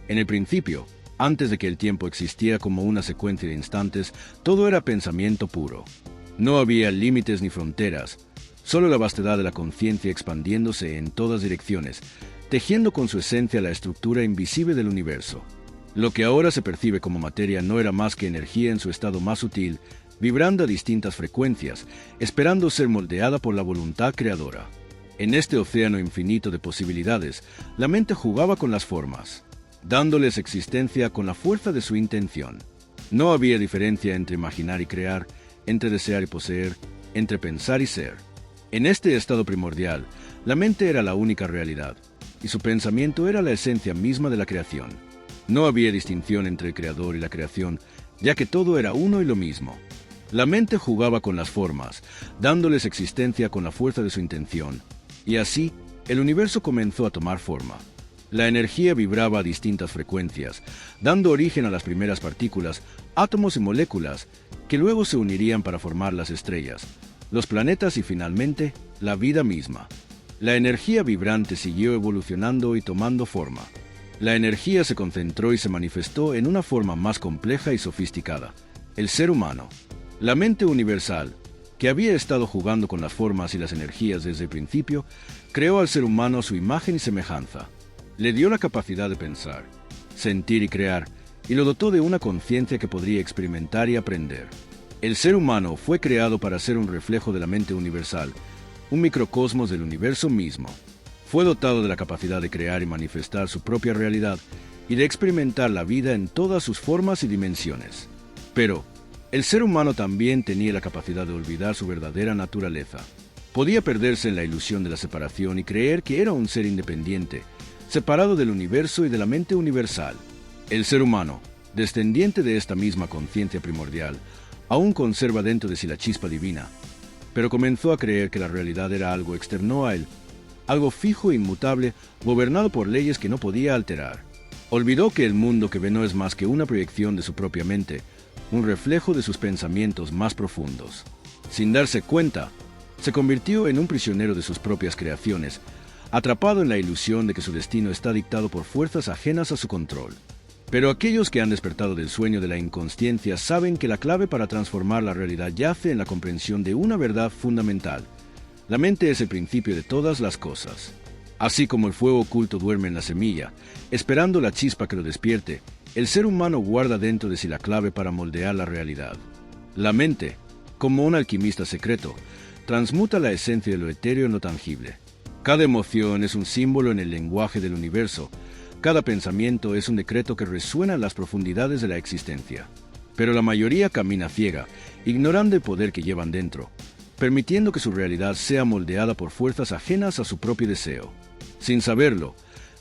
En el principio, antes de que el tiempo existiera como una secuencia de instantes, todo era pensamiento puro. No había límites ni fronteras, solo la vastedad de la conciencia expandiéndose en todas direcciones, tejiendo con su esencia la estructura invisible del universo. Lo que ahora se percibe como materia no era más que energía en su estado más sutil, vibrando a distintas frecuencias, esperando ser moldeada por la voluntad creadora. En este océano infinito de posibilidades, la mente jugaba con las formas, dándoles existencia con la fuerza de su intención. No había diferencia entre imaginar y crear, entre desear y poseer, entre pensar y ser. En este estado primordial, la mente era la única realidad, y su pensamiento era la esencia misma de la creación. No había distinción entre el creador y la creación, ya que todo era uno y lo mismo. La mente jugaba con las formas, dándoles existencia con la fuerza de su intención, y así, el universo comenzó a tomar forma. La energía vibraba a distintas frecuencias, dando origen a las primeras partículas, átomos y moléculas, que luego se unirían para formar las estrellas, los planetas y finalmente, la vida misma. La energía vibrante siguió evolucionando y tomando forma. La energía se concentró y se manifestó en una forma más compleja y sofisticada, el ser humano. La mente universal, que había estado jugando con las formas y las energías desde el principio, creó al ser humano a su imagen y semejanza. Le dio la capacidad de pensar, sentir y crear, y lo dotó de una conciencia que podría experimentar y aprender. El ser humano fue creado para ser un reflejo de la mente universal, un microcosmos del universo mismo. Fue dotado de la capacidad de crear y manifestar su propia realidad y de experimentar la vida en todas sus formas y dimensiones. Pero, el ser humano también tenía la capacidad de olvidar su verdadera naturaleza. Podía perderse en la ilusión de la separación y creer que era un ser independiente, separado del universo y de la mente universal. El ser humano, descendiente de esta misma conciencia primordial, aún conserva dentro de sí la chispa divina, pero comenzó a creer que la realidad era algo externo a él, algo fijo e inmutable, gobernado por leyes que no podía alterar. Olvidó que el mundo que ve no es más que una proyección de su propia mente, un reflejo de sus pensamientos más profundos. Sin darse cuenta, se convirtió en un prisionero de sus propias creaciones, atrapado en la ilusión de que su destino está dictado por fuerzas ajenas a su control. Pero aquellos que han despertado del sueño de la inconsciencia saben que la clave para transformar la realidad yace en la comprensión de una verdad fundamental. La mente es el principio de todas las cosas. Así como el fuego oculto duerme en la semilla, esperando la chispa que lo despierte, el ser humano guarda dentro de sí la clave para moldear la realidad. La mente, como un alquimista secreto, transmuta la esencia de lo etéreo en lo tangible. Cada emoción es un símbolo en el lenguaje del universo. Cada pensamiento es un decreto que resuena en las profundidades de la existencia. Pero la mayoría camina ciega, ignorando el poder que llevan dentro, permitiendo que su realidad sea moldeada por fuerzas ajenas a su propio deseo. Sin saberlo,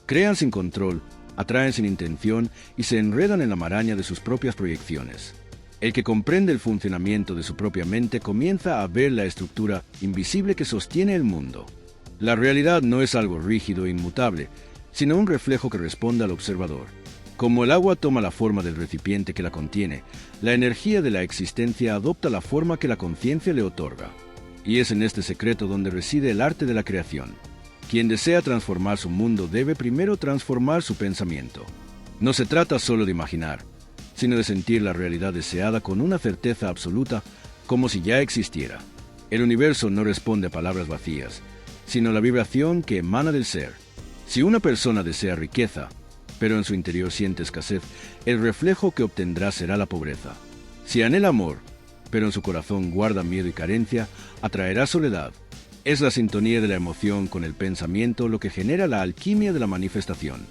crean sin control, atraen sin intención y se enredan en la maraña de sus propias proyecciones. El que comprende el funcionamiento de su propia mente comienza a ver la estructura invisible que sostiene el mundo. La realidad no es algo rígido e inmutable, sino un reflejo que responde al observador. Como el agua toma la forma del recipiente que la contiene, la energía de la existencia adopta la forma que la conciencia le otorga. Y es en este secreto donde reside el arte de la creación. Quien desea transformar su mundo debe primero transformar su pensamiento. No se trata solo de imaginar, sino de sentir la realidad deseada con una certeza absoluta, como si ya existiera. El universo no responde a palabras vacías, sino a la vibración que emana del ser. Si una persona desea riqueza, pero en su interior siente escasez, el reflejo que obtendrá será la pobreza. Si anhela amor, pero en su corazón guarda miedo y carencia, atraerá soledad. Es la sintonía de la emoción con el pensamiento lo que genera la alquimia de la manifestación.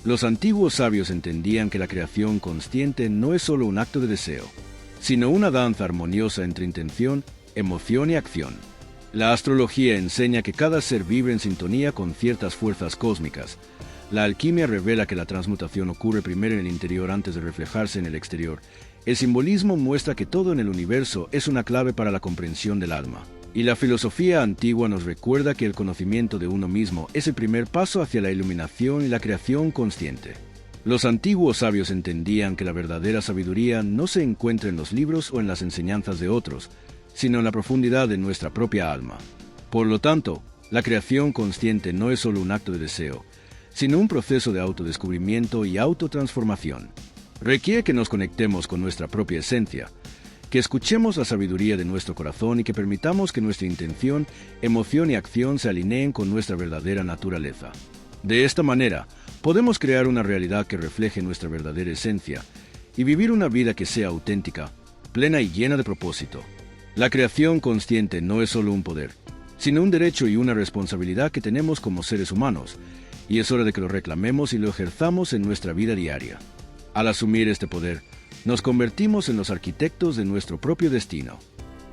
Los antiguos sabios entendían que la creación consciente no es solo un acto de deseo, sino una danza armoniosa entre intención, emoción y acción. La astrología enseña que cada ser vive en sintonía con ciertas fuerzas cósmicas. La alquimia revela que la transmutación ocurre primero en el interior antes de reflejarse en el exterior. El simbolismo muestra que todo en el universo es una clave para la comprensión del alma. Y la filosofía antigua nos recuerda que el conocimiento de uno mismo es el primer paso hacia la iluminación y la creación consciente. Los antiguos sabios entendían que la verdadera sabiduría no se encuentra en los libros o en las enseñanzas de otros, sino en la profundidad de nuestra propia alma. Por lo tanto, la creación consciente no es solo un acto de deseo, sino un proceso de autodescubrimiento y autotransformación. Requiere que nos conectemos con nuestra propia esencia, que escuchemos la sabiduría de nuestro corazón y que permitamos que nuestra intención, emoción y acción se alineen con nuestra verdadera naturaleza. De esta manera, podemos crear una realidad que refleje nuestra verdadera esencia y vivir una vida que sea auténtica, plena y llena de propósito. La creación consciente no es solo un poder, sino un derecho y una responsabilidad que tenemos como seres humanos, y es hora de que lo reclamemos y lo ejerzamos en nuestra vida diaria. Al asumir este poder, nos convertimos en los arquitectos de nuestro propio destino.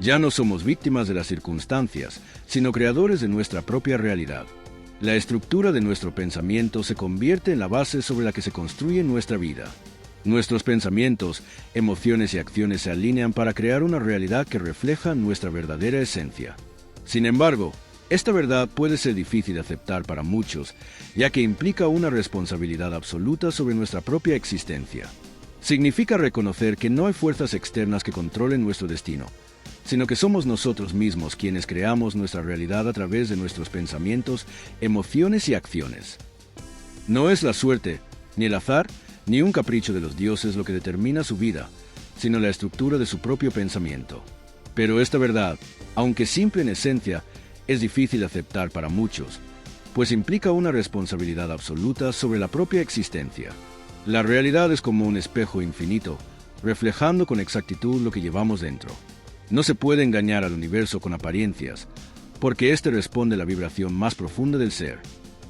Ya no somos víctimas de las circunstancias, sino creadores de nuestra propia realidad. La estructura de nuestro pensamiento se convierte en la base sobre la que se construye nuestra vida. Nuestros pensamientos, emociones y acciones se alinean para crear una realidad que refleja nuestra verdadera esencia. Sin embargo, esta verdad puede ser difícil de aceptar para muchos, ya que implica una responsabilidad absoluta sobre nuestra propia existencia. Significa reconocer que no hay fuerzas externas que controlen nuestro destino, sino que somos nosotros mismos quienes creamos nuestra realidad a través de nuestros pensamientos, emociones y acciones. No es la suerte, ni el azar, ni un capricho de los dioses lo que determina su vida, sino la estructura de su propio pensamiento. Pero esta verdad, aunque simple en esencia, es difícil de aceptar para muchos, pues implica una responsabilidad absoluta sobre la propia existencia. La realidad es como un espejo infinito, reflejando con exactitud lo que llevamos dentro. No se puede engañar al universo con apariencias, porque éste responde a la vibración más profunda del ser.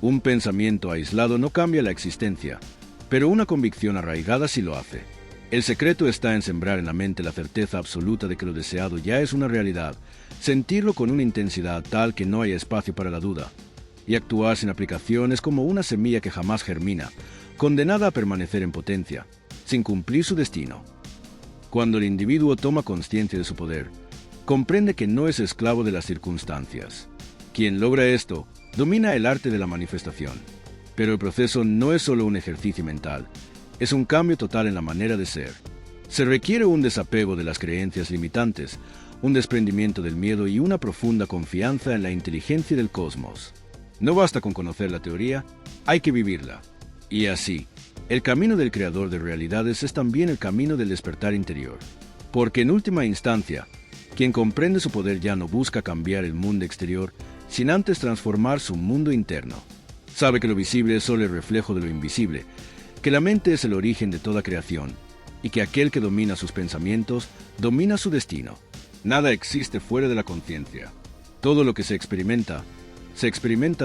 Un pensamiento aislado no cambia la existencia, pero una convicción arraigada sí lo hace. El secreto está en sembrar en la mente la certeza absoluta de que lo deseado ya es una realidad, sentirlo con una intensidad tal que no haya espacio para la duda, y actuar sin aplicaciones como una semilla que jamás germina, condenada a permanecer en potencia, sin cumplir su destino. Cuando el individuo toma conciencia de su poder, comprende que no es esclavo de las circunstancias. Quien logra esto, domina el arte de la manifestación. Pero el proceso no es solo un ejercicio mental, es un cambio total en la manera de ser. Se requiere un desapego de las creencias limitantes, un desprendimiento del miedo y una profunda confianza en la inteligencia del cosmos. No basta con conocer la teoría, hay que vivirla. Y así, el camino del creador de realidades es también el camino del despertar interior. Porque en última instancia, quien comprende su poder ya no busca cambiar el mundo exterior, sin antes transformar su mundo interno. Sabe que lo visible es solo el reflejo de lo invisible, que la mente es el origen de toda creación, y que aquel que domina sus pensamientos, domina su destino. Nada existe fuera de la conciencia. Todo lo que se experimenta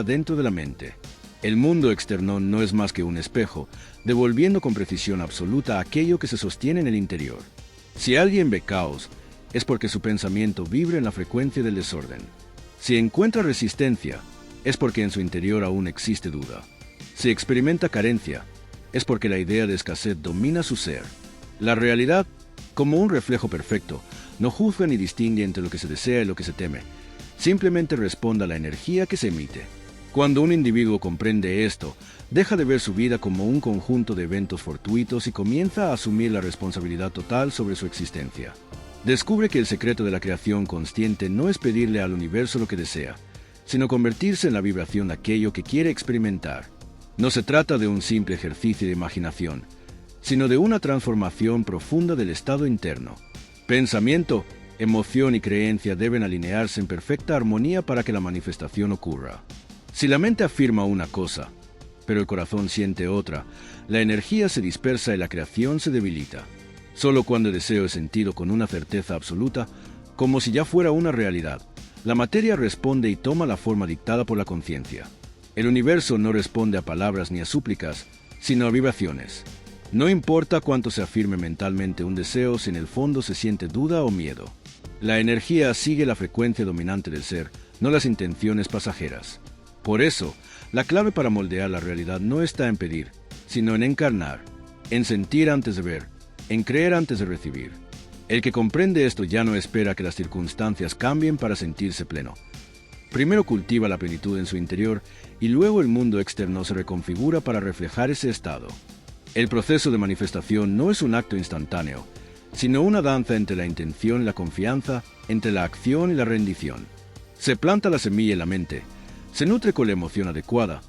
dentro de la mente. El mundo externo no es más que un espejo, devolviendo con precisión absoluta aquello que se sostiene en el interior. Si alguien ve caos, es porque su pensamiento vibra en la frecuencia del desorden. Si encuentra resistencia, es porque en su interior aún existe duda. Si experimenta carencia, es porque la idea de escasez domina su ser. La realidad, como un reflejo perfecto, no juzga ni distingue entre lo que se desea y lo que se teme. Simplemente responde a la energía que se emite. Cuando un individuo comprende esto, deja de ver su vida como un conjunto de eventos fortuitos y comienza a asumir la responsabilidad total sobre su existencia. Descubre que el secreto de la creación consciente no es pedirle al universo lo que desea, sino convertirse en la vibración de aquello que quiere experimentar. No se trata de un simple ejercicio de imaginación, sino de una transformación profunda del estado interno. Pensamiento, emoción y creencia deben alinearse en perfecta armonía para que la manifestación ocurra. Si la mente afirma una cosa, pero el corazón siente otra, la energía se dispersa y la creación se debilita. Solo cuando el deseo es sentido con una certeza absoluta, como si ya fuera una realidad, la materia responde y toma la forma dictada por la conciencia. El universo no responde a palabras ni a súplicas, sino a vibraciones. No importa cuánto se afirme mentalmente un deseo si en el fondo se siente duda o miedo. La energía sigue la frecuencia dominante del ser, no las intenciones pasajeras. Por eso, la clave para moldear la realidad no está en pedir, sino en encarnar, en sentir antes de ver, en creer antes de recibir. El que comprende esto ya no espera que las circunstancias cambien para sentirse pleno. Primero cultiva la plenitud en su interior y luego el mundo externo se reconfigura para reflejar ese estado. El proceso de manifestación no es un acto instantáneo, sino una danza entre la intención y la confianza, entre la acción y la rendición. Se planta la semilla en la mente, se nutre con la emoción adecuada,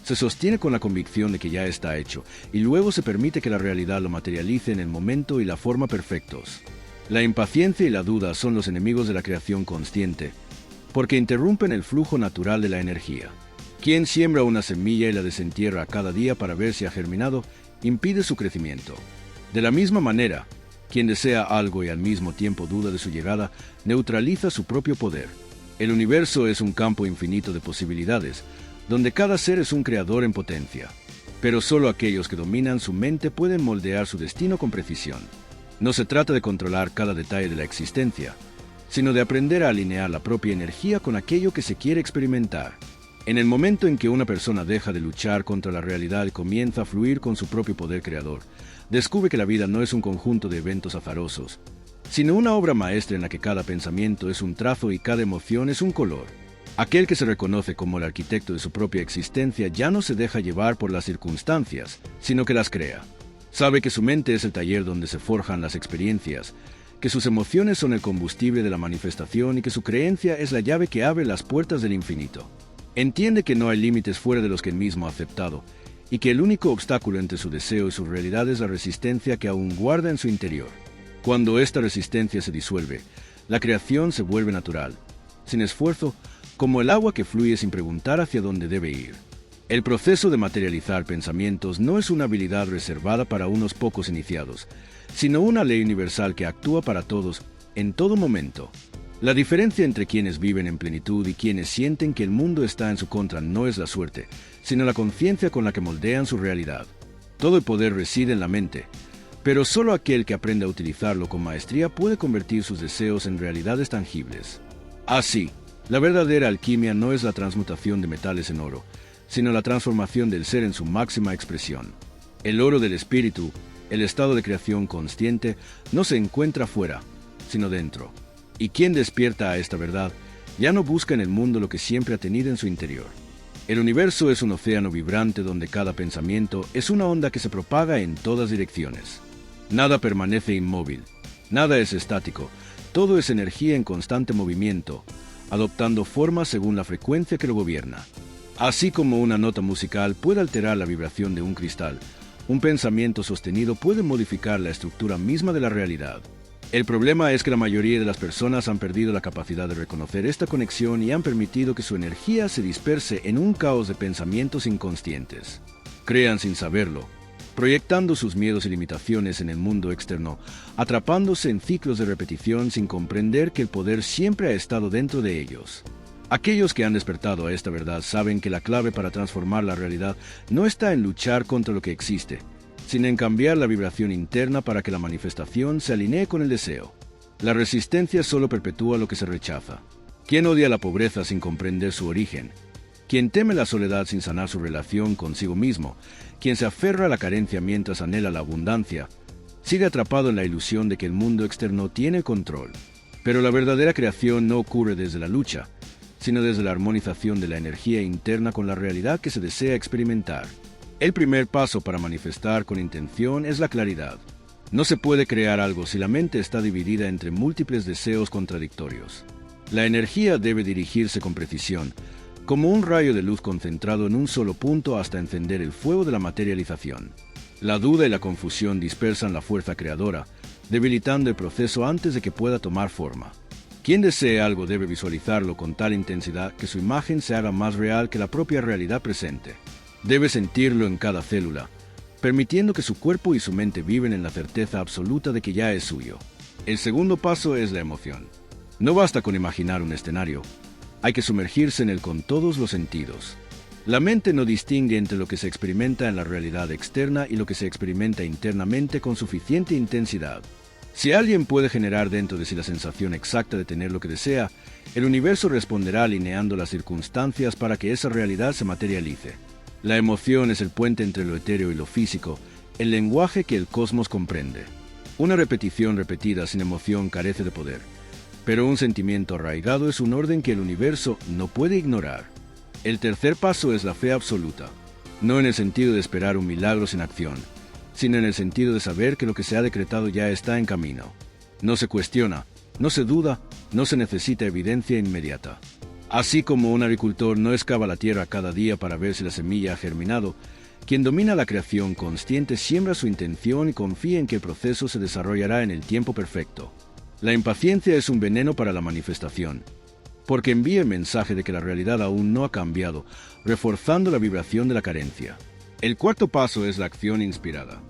Se sostiene con la convicción de que ya está hecho, y luego se permite que la realidad lo materialice en el momento y la forma perfectos. La impaciencia y la duda son los enemigos de la creación consciente, porque interrumpen el flujo natural de la energía. Quien siembra una semilla y la desentierra cada día para ver si ha germinado, impide su crecimiento. De la misma manera, quien desea algo y al mismo tiempo duda de su llegada, neutraliza su propio poder. El universo es un campo infinito de posibilidades, donde cada ser es un creador en potencia. Pero solo aquellos que dominan su mente pueden moldear su destino con precisión. No se trata de controlar cada detalle de la existencia, sino de aprender a alinear la propia energía con aquello que se quiere experimentar. En el momento en que una persona deja de luchar contra la realidad y comienza a fluir con su propio poder creador, descubre que la vida no es un conjunto de eventos azarosos, sino una obra maestra en la que cada pensamiento es un trazo y cada emoción es un color. Aquel que se reconoce como el arquitecto de su propia existencia ya no se deja llevar por las circunstancias, sino que las crea. Sabe que su mente es el taller donde se forjan las experiencias, que sus emociones son el combustible de la manifestación y que su creencia es la llave que abre las puertas del infinito. Entiende que no hay límites fuera de los que él mismo ha aceptado, y que el único obstáculo entre su deseo y su realidad es la resistencia que aún guarda en su interior. Cuando esta resistencia se disuelve, la creación se vuelve natural, sin esfuerzo, como el agua que fluye sin preguntar hacia dónde debe ir. El proceso de materializar pensamientos no es una habilidad reservada para unos pocos iniciados, sino una ley universal que actúa para todos, en todo momento. La diferencia entre quienes viven en plenitud y quienes sienten que el mundo está en su contra no es la suerte, sino la conciencia con la que moldean su realidad. Todo el poder reside en la mente, pero solo aquel que aprende a utilizarlo con maestría puede convertir sus deseos en realidades tangibles. Así, la verdadera alquimia no es la transmutación de metales en oro, sino la transformación del ser en su máxima expresión. El oro del espíritu, el estado de creación consciente, no se encuentra fuera, sino dentro. Y quien despierta a esta verdad, ya no busca en el mundo lo que siempre ha tenido en su interior. El universo es un océano vibrante donde cada pensamiento es una onda que se propaga en todas direcciones. Nada permanece inmóvil, nada es estático, todo es energía en constante movimiento, adoptando forma según la frecuencia que lo gobierna. Así como una nota musical puede alterar la vibración de un cristal, un pensamiento sostenido puede modificar la estructura misma de la realidad. El problema es que la mayoría de las personas han perdido la capacidad de reconocer esta conexión y han permitido que su energía se disperse en un caos de pensamientos inconscientes. Crean sin saberlo, proyectando sus miedos y limitaciones en el mundo externo, atrapándose en ciclos de repetición sin comprender que el poder siempre ha estado dentro de ellos. Aquellos que han despertado a esta verdad saben que la clave para transformar la realidad no está en luchar contra lo que existe, sino en cambiar la vibración interna para que la manifestación se alinee con el deseo. La resistencia solo perpetúa lo que se rechaza. ¿Quién odia la pobreza sin comprender su origen? ¿Quién teme la soledad sin sanar su relación consigo mismo? ¿Quién se aferra a la carencia mientras anhela la abundancia? Sigue atrapado en la ilusión de que el mundo externo tiene control. Pero la verdadera creación no ocurre desde la lucha, sino desde la armonización de la energía interna con la realidad que se desea experimentar. El primer paso para manifestar con intención es la claridad. No se puede crear algo si la mente está dividida entre múltiples deseos contradictorios. La energía debe dirigirse con precisión, como un rayo de luz concentrado en un solo punto hasta encender el fuego de la materialización. La duda y la confusión dispersan la fuerza creadora, debilitando el proceso antes de que pueda tomar forma. Quien desee algo debe visualizarlo con tal intensidad que su imagen se haga más real que la propia realidad presente. Debe sentirlo en cada célula, permitiendo que su cuerpo y su mente viven en la certeza absoluta de que ya es suyo. El segundo paso es la emoción. No basta con imaginar un escenario, hay que sumergirse en él con todos los sentidos. La mente no distingue entre lo que se experimenta en la realidad externa y lo que se experimenta internamente con suficiente intensidad. Si alguien puede generar dentro de sí la sensación exacta de tener lo que desea, el universo responderá alineando las circunstancias para que esa realidad se materialice. La emoción es el puente entre lo etéreo y lo físico, el lenguaje que el cosmos comprende. Una repetición repetida sin emoción carece de poder, pero un sentimiento arraigado es un orden que el universo no puede ignorar. El tercer paso es la fe absoluta, no en el sentido de esperar un milagro sin acción, sino en el sentido de saber que lo que se ha decretado ya está en camino. No se cuestiona, no se duda, no se necesita evidencia inmediata. Así como un agricultor no excava la tierra cada día para ver si la semilla ha germinado, quien domina la creación consciente siembra su intención y confía en que el proceso se desarrollará en el tiempo perfecto. La impaciencia es un veneno para la manifestación, porque envía el mensaje de que la realidad aún no ha cambiado, reforzando la vibración de la carencia. El cuarto paso es la acción inspirada.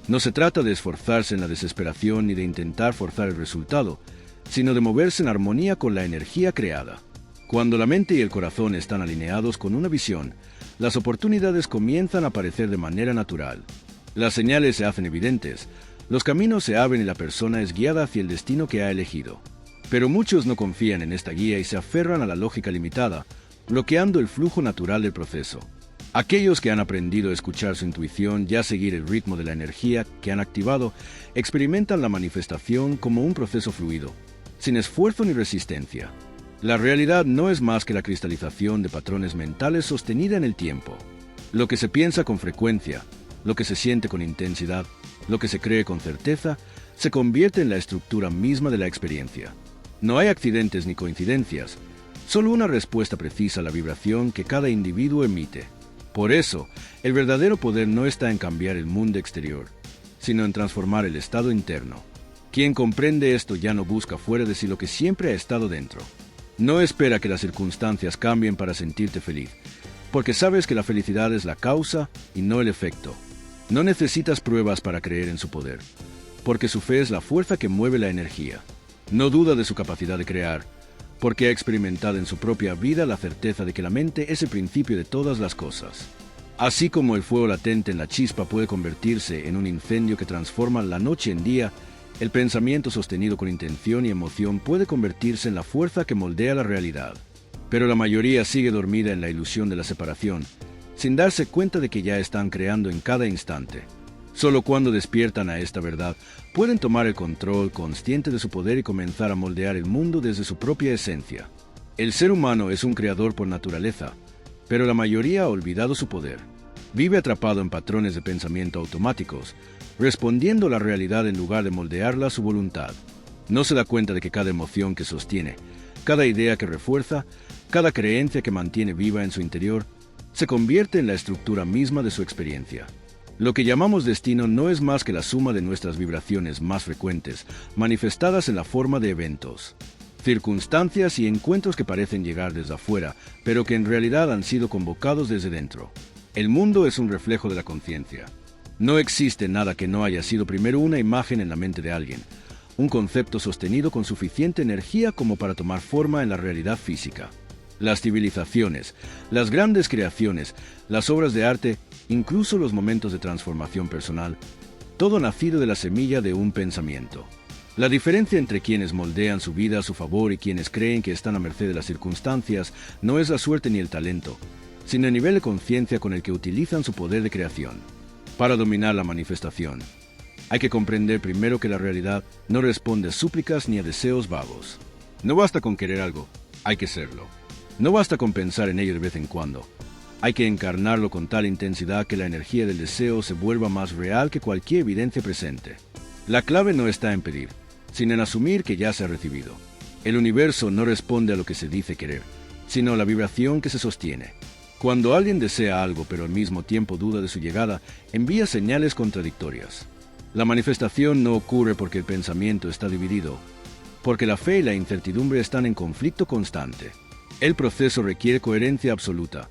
No se trata de esforzarse en la desesperación ni de intentar forzar el resultado, sino de moverse en armonía con la energía creada. Cuando la mente y el corazón están alineados con una visión, las oportunidades comienzan a aparecer de manera natural. Las señales se hacen evidentes, los caminos se abren y la persona es guiada hacia el destino que ha elegido. Pero muchos no confían en esta guía y se aferran a la lógica limitada, bloqueando el flujo natural del proceso. Aquellos que han aprendido a escuchar su intuición y a seguir el ritmo de la energía que han activado, experimentan la manifestación como un proceso fluido, sin esfuerzo ni resistencia. La realidad no es más que la cristalización de patrones mentales sostenida en el tiempo. Lo que se piensa con frecuencia, lo que se siente con intensidad, lo que se cree con certeza, se convierte en la estructura misma de la experiencia. No hay accidentes ni coincidencias, solo una respuesta precisa a la vibración que cada individuo emite. Por eso, el verdadero poder no está en cambiar el mundo exterior, sino en transformar el estado interno. Quien comprende esto ya no busca fuera de sí lo que siempre ha estado dentro. No espera que las circunstancias cambien para sentirte feliz, porque sabes que la felicidad es la causa y no el efecto. No necesitas pruebas para creer en su poder, porque su fe es la fuerza que mueve la energía. No duda de su capacidad de crear, porque ha experimentado en su propia vida la certeza de que la mente es el principio de todas las cosas. Así como el fuego latente en la chispa puede convertirse en un incendio que transforma la noche en día, el pensamiento sostenido con intención y emoción puede convertirse en la fuerza que moldea la realidad. Pero la mayoría sigue dormida en la ilusión de la separación, sin darse cuenta de que ya están creando en cada instante. Solo cuando despiertan a esta verdad, pueden tomar el control consciente de su poder y comenzar a moldear el mundo desde su propia esencia. El ser humano es un creador por naturaleza, pero la mayoría ha olvidado su poder. Vive atrapado en patrones de pensamiento automáticos, respondiendo a la realidad en lugar de moldearla a su voluntad. No se da cuenta de que cada emoción que sostiene, cada idea que refuerza, cada creencia que mantiene viva en su interior, se convierte en la estructura misma de su experiencia. Lo que llamamos destino no es más que la suma de nuestras vibraciones más frecuentes, manifestadas en la forma de eventos, circunstancias y encuentros que parecen llegar desde afuera, pero que en realidad han sido convocados desde dentro. El mundo es un reflejo de la conciencia. No existe nada que no haya sido primero una imagen en la mente de alguien, un concepto sostenido con suficiente energía como para tomar forma en la realidad física. Las civilizaciones, las grandes creaciones, las obras de arte, incluso los momentos de transformación personal, todo nacido de la semilla de un pensamiento. La diferencia entre quienes moldean su vida a su favor y quienes creen que están a merced de las circunstancias no es la suerte ni el talento, sino el nivel de conciencia con el que utilizan su poder de creación. Para dominar la manifestación, hay que comprender primero que la realidad no responde a súplicas ni a deseos vagos. No basta con querer algo, hay que serlo. No basta con pensar en ello de vez en cuando. Hay que encarnarlo con tal intensidad que la energía del deseo se vuelva más real que cualquier evidencia presente. La clave no está en pedir, sino en asumir que ya se ha recibido. El universo no responde a lo que se dice querer, sino a la vibración que se sostiene. Cuando alguien desea algo pero al mismo tiempo duda de su llegada, envía señales contradictorias. La manifestación no ocurre porque el pensamiento está dividido, porque la fe y la incertidumbre están en conflicto constante. El proceso requiere coherencia absoluta.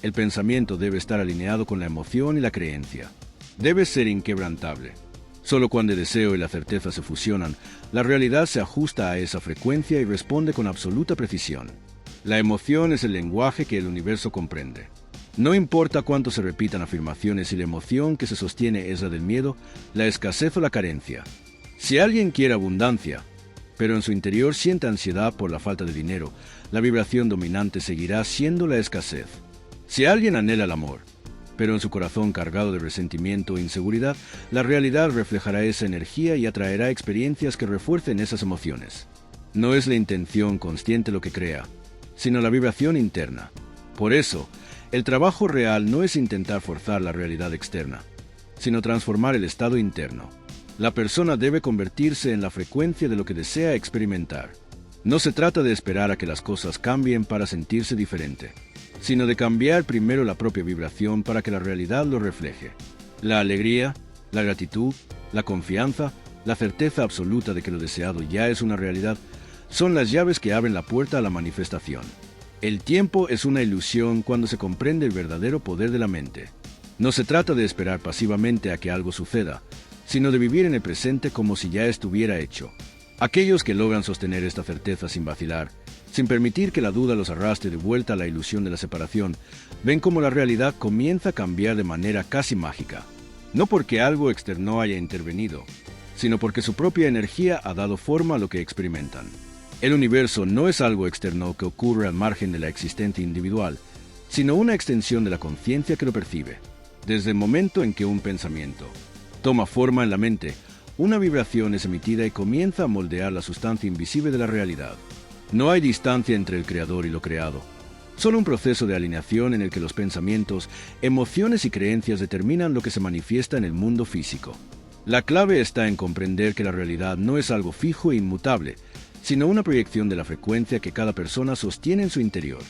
El pensamiento debe estar alineado con la emoción y la creencia. Debe ser inquebrantable. Solo cuando el deseo y la certeza se fusionan, la realidad se ajusta a esa frecuencia y responde con absoluta precisión. La emoción es el lenguaje que el universo comprende. No importa cuánto se repitan afirmaciones si la emoción que se sostiene es la del miedo, la escasez o la carencia. Si alguien quiere abundancia, pero en su interior siente ansiedad por la falta de dinero, la vibración dominante seguirá siendo la escasez. Si alguien anhela el amor, pero en su corazón cargado de resentimiento e inseguridad, la realidad reflejará esa energía y atraerá experiencias que refuercen esas emociones. No es la intención consciente lo que crea, sino la vibración interna. Por eso, el trabajo real no es intentar forzar la realidad externa, sino transformar el estado interno. La persona debe convertirse en la frecuencia de lo que desea experimentar. No se trata de esperar a que las cosas cambien para sentirse diferente, sino de cambiar primero la propia vibración para que la realidad lo refleje. La alegría, la gratitud, la confianza, la certeza absoluta de que lo deseado ya es una realidad, son las llaves que abren la puerta a la manifestación. El tiempo es una ilusión cuando se comprende el verdadero poder de la mente. No se trata de esperar pasivamente a que algo suceda, sino de vivir en el presente como si ya estuviera hecho. Aquellos que logran sostener esta certeza sin vacilar, sin permitir que la duda los arrastre de vuelta a la ilusión de la separación, ven cómo la realidad comienza a cambiar de manera casi mágica. No porque algo externo haya intervenido, sino porque su propia energía ha dado forma a lo que experimentan. El universo no es algo externo que ocurre al margen de la existencia individual, sino una extensión de la conciencia que lo percibe. Desde el momento en que un pensamiento toma forma en la mente, una vibración es emitida y comienza a moldear la sustancia invisible de la realidad. No hay distancia entre el creador y lo creado, solo un proceso de alineación en el que los pensamientos, emociones y creencias determinan lo que se manifiesta en el mundo físico. La clave está en comprender que la realidad no es algo fijo e inmutable, sino una proyección de la frecuencia que cada persona sostiene en su interior.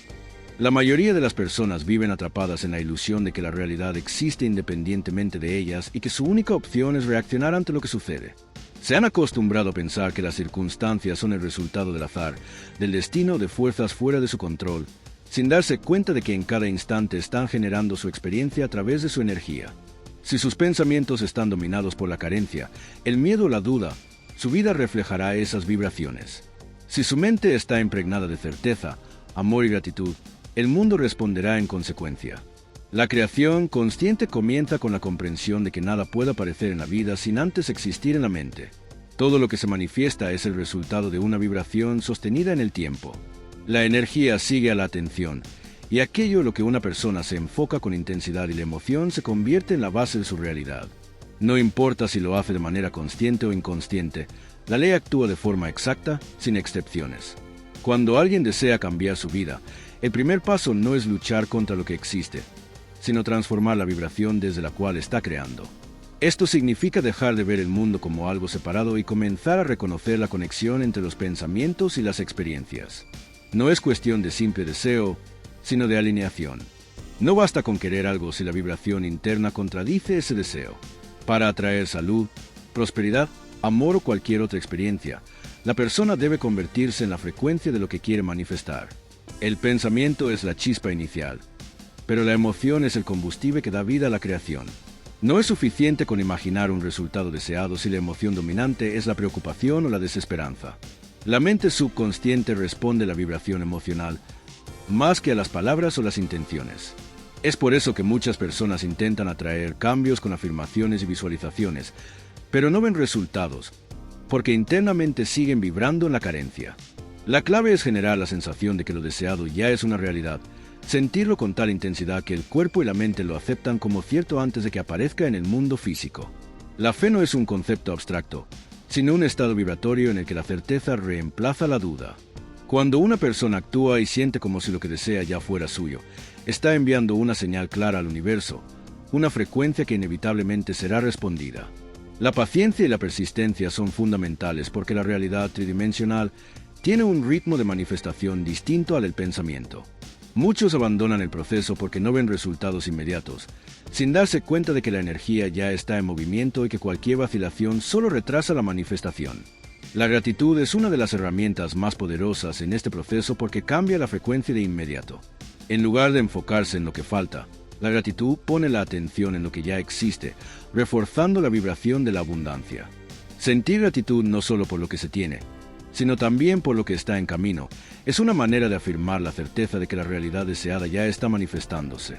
La mayoría de las personas viven atrapadas en la ilusión de que la realidad existe independientemente de ellas y que su única opción es reaccionar ante lo que sucede. Se han acostumbrado a pensar que las circunstancias son el resultado del azar, del destino, de fuerzas fuera de su control, sin darse cuenta de que en cada instante están generando su experiencia a través de su energía. Si sus pensamientos están dominados por la carencia, el miedo o la duda, su vida reflejará esas vibraciones. Si su mente está impregnada de certeza, amor y gratitud, el mundo responderá en consecuencia. La creación consciente comienza con la comprensión de que nada puede aparecer en la vida sin antes existir en la mente. Todo lo que se manifiesta es el resultado de una vibración sostenida en el tiempo. La energía sigue a la atención, y aquello en lo que una persona se enfoca con intensidad y la emoción se convierte en la base de su realidad. No importa si lo hace de manera consciente o inconsciente, la ley actúa de forma exacta, sin excepciones. Cuando alguien desea cambiar su vida, el primer paso no es luchar contra lo que existe, sino transformar la vibración desde la cual está creando. Esto significa dejar de ver el mundo como algo separado y comenzar a reconocer la conexión entre los pensamientos y las experiencias. No es cuestión de simple deseo, sino de alineación. No basta con querer algo si la vibración interna contradice ese deseo. Para atraer salud, prosperidad, amor o cualquier otra experiencia, la persona debe convertirse en la frecuencia de lo que quiere manifestar. El pensamiento es la chispa inicial, pero la emoción es el combustible que da vida a la creación. No es suficiente con imaginar un resultado deseado si la emoción dominante es la preocupación o la desesperanza. La mente subconsciente responde a la vibración emocional, más que a las palabras o las intenciones. Es por eso que muchas personas intentan atraer cambios con afirmaciones y visualizaciones, pero no ven resultados, porque internamente siguen vibrando en la carencia. La clave es generar la sensación de que lo deseado ya es una realidad, sentirlo con tal intensidad que el cuerpo y la mente lo aceptan como cierto antes de que aparezca en el mundo físico. La fe no es un concepto abstracto, sino un estado vibratorio en el que la certeza reemplaza la duda. Cuando una persona actúa y siente como si lo que desea ya fuera suyo, está enviando una señal clara al universo, una frecuencia que inevitablemente será respondida. La paciencia y la persistencia son fundamentales porque la realidad tridimensional tiene un ritmo de manifestación distinto al del pensamiento. Muchos abandonan el proceso porque no ven resultados inmediatos, sin darse cuenta de que la energía ya está en movimiento y que cualquier vacilación solo retrasa la manifestación. La gratitud es una de las herramientas más poderosas en este proceso porque cambia la frecuencia de inmediato. En lugar de enfocarse en lo que falta, la gratitud pone la atención en lo que ya existe, reforzando la vibración de la abundancia. Sentir gratitud no solo por lo que se tiene, sino también por lo que está en camino, es una manera de afirmar la certeza de que la realidad deseada ya está manifestándose.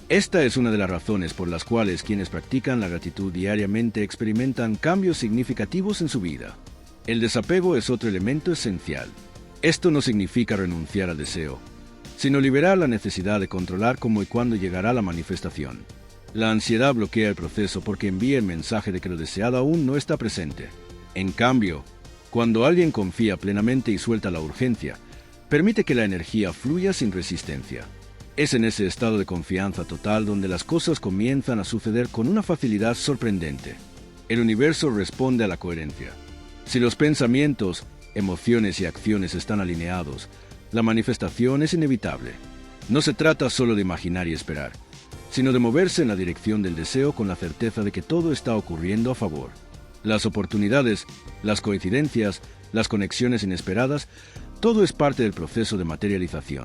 Esta es una de las razones por las cuales quienes practican la gratitud diariamente experimentan cambios significativos en su vida. El desapego es otro elemento esencial. Esto no significa renunciar al deseo, sino liberar la necesidad de controlar cómo y cuándo llegará la manifestación. La ansiedad bloquea el proceso porque envía el mensaje de que lo deseado aún no está presente. En cambio, cuando alguien confía plenamente y suelta la urgencia, permite que la energía fluya sin resistencia. Es en ese estado de confianza total donde las cosas comienzan a suceder con una facilidad sorprendente. El universo responde a la coherencia. Si los pensamientos, emociones y acciones están alineados, la manifestación es inevitable. No se trata solo de imaginar y esperar, sino de moverse en la dirección del deseo con la certeza de que todo está ocurriendo a favor. Las oportunidades, las coincidencias, las conexiones inesperadas, todo es parte del proceso de materialización.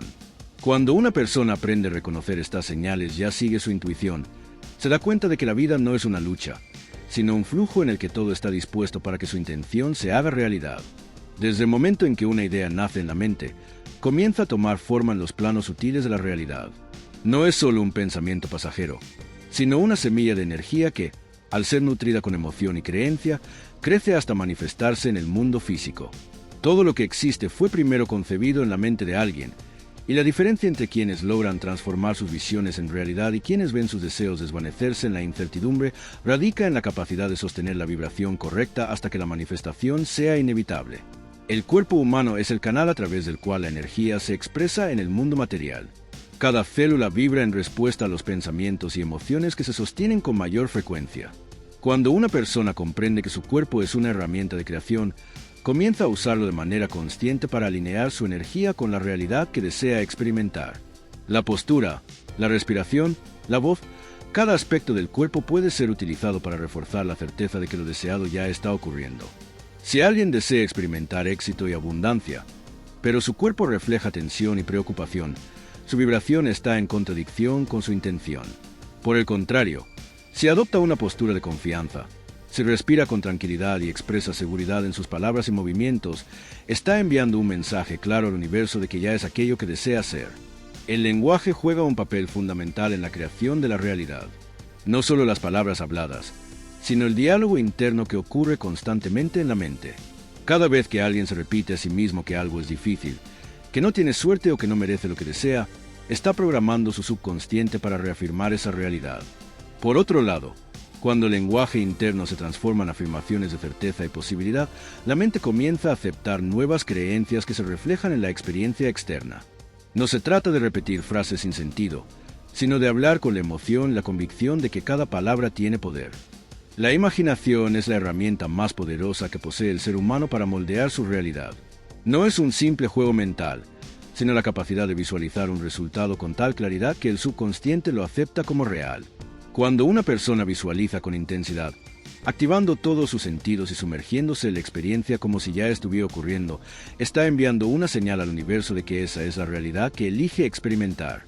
Cuando una persona aprende a reconocer estas señales, ya sigue su intuición, se da cuenta de que la vida no es una lucha, sino un flujo en el que todo está dispuesto para que su intención se haga realidad. Desde el momento en que una idea nace en la mente, comienza a tomar forma en los planos sutiles de la realidad. No es solo un pensamiento pasajero, sino una semilla de energía que, al ser nutrida con emoción y creencia, crece hasta manifestarse en el mundo físico. Todo lo que existe fue primero concebido en la mente de alguien, y la diferencia entre quienes logran transformar sus visiones en realidad y quienes ven sus deseos desvanecerse en la incertidumbre radica en la capacidad de sostener la vibración correcta hasta que la manifestación sea inevitable. El cuerpo humano es el canal a través del cual la energía se expresa en el mundo material. Cada célula vibra en respuesta a los pensamientos y emociones que se sostienen con mayor frecuencia. Cuando una persona comprende que su cuerpo es una herramienta de creación, comienza a usarlo de manera consciente para alinear su energía con la realidad que desea experimentar. La postura, la respiración, la voz, cada aspecto del cuerpo puede ser utilizado para reforzar la certeza de que lo deseado ya está ocurriendo. Si alguien desea experimentar éxito y abundancia, pero su cuerpo refleja tensión y preocupación, su vibración está en contradicción con su intención. Por el contrario, si adopta una postura de confianza, si respira con tranquilidad y expresa seguridad en sus palabras y movimientos, está enviando un mensaje claro al universo de que ya es aquello que desea ser. El lenguaje juega un papel fundamental en la creación de la realidad. No solo las palabras habladas, sino el diálogo interno que ocurre constantemente en la mente. Cada vez que alguien se repite a sí mismo que algo es difícil, que no tiene suerte o que no merece lo que desea, está programando su subconsciente para reafirmar esa realidad. Por otro lado, cuando el lenguaje interno se transforma en afirmaciones de certeza y posibilidad, la mente comienza a aceptar nuevas creencias que se reflejan en la experiencia externa. No se trata de repetir frases sin sentido, sino de hablar con la emoción y la convicción de que cada palabra tiene poder. La imaginación es la herramienta más poderosa que posee el ser humano para moldear su realidad. No es un simple juego mental, sino la capacidad de visualizar un resultado con tal claridad que el subconsciente lo acepta como real. Cuando una persona visualiza con intensidad, activando todos sus sentidos y sumergiéndose en la experiencia como si ya estuviera ocurriendo, está enviando una señal al universo de que esa es la realidad que elige experimentar.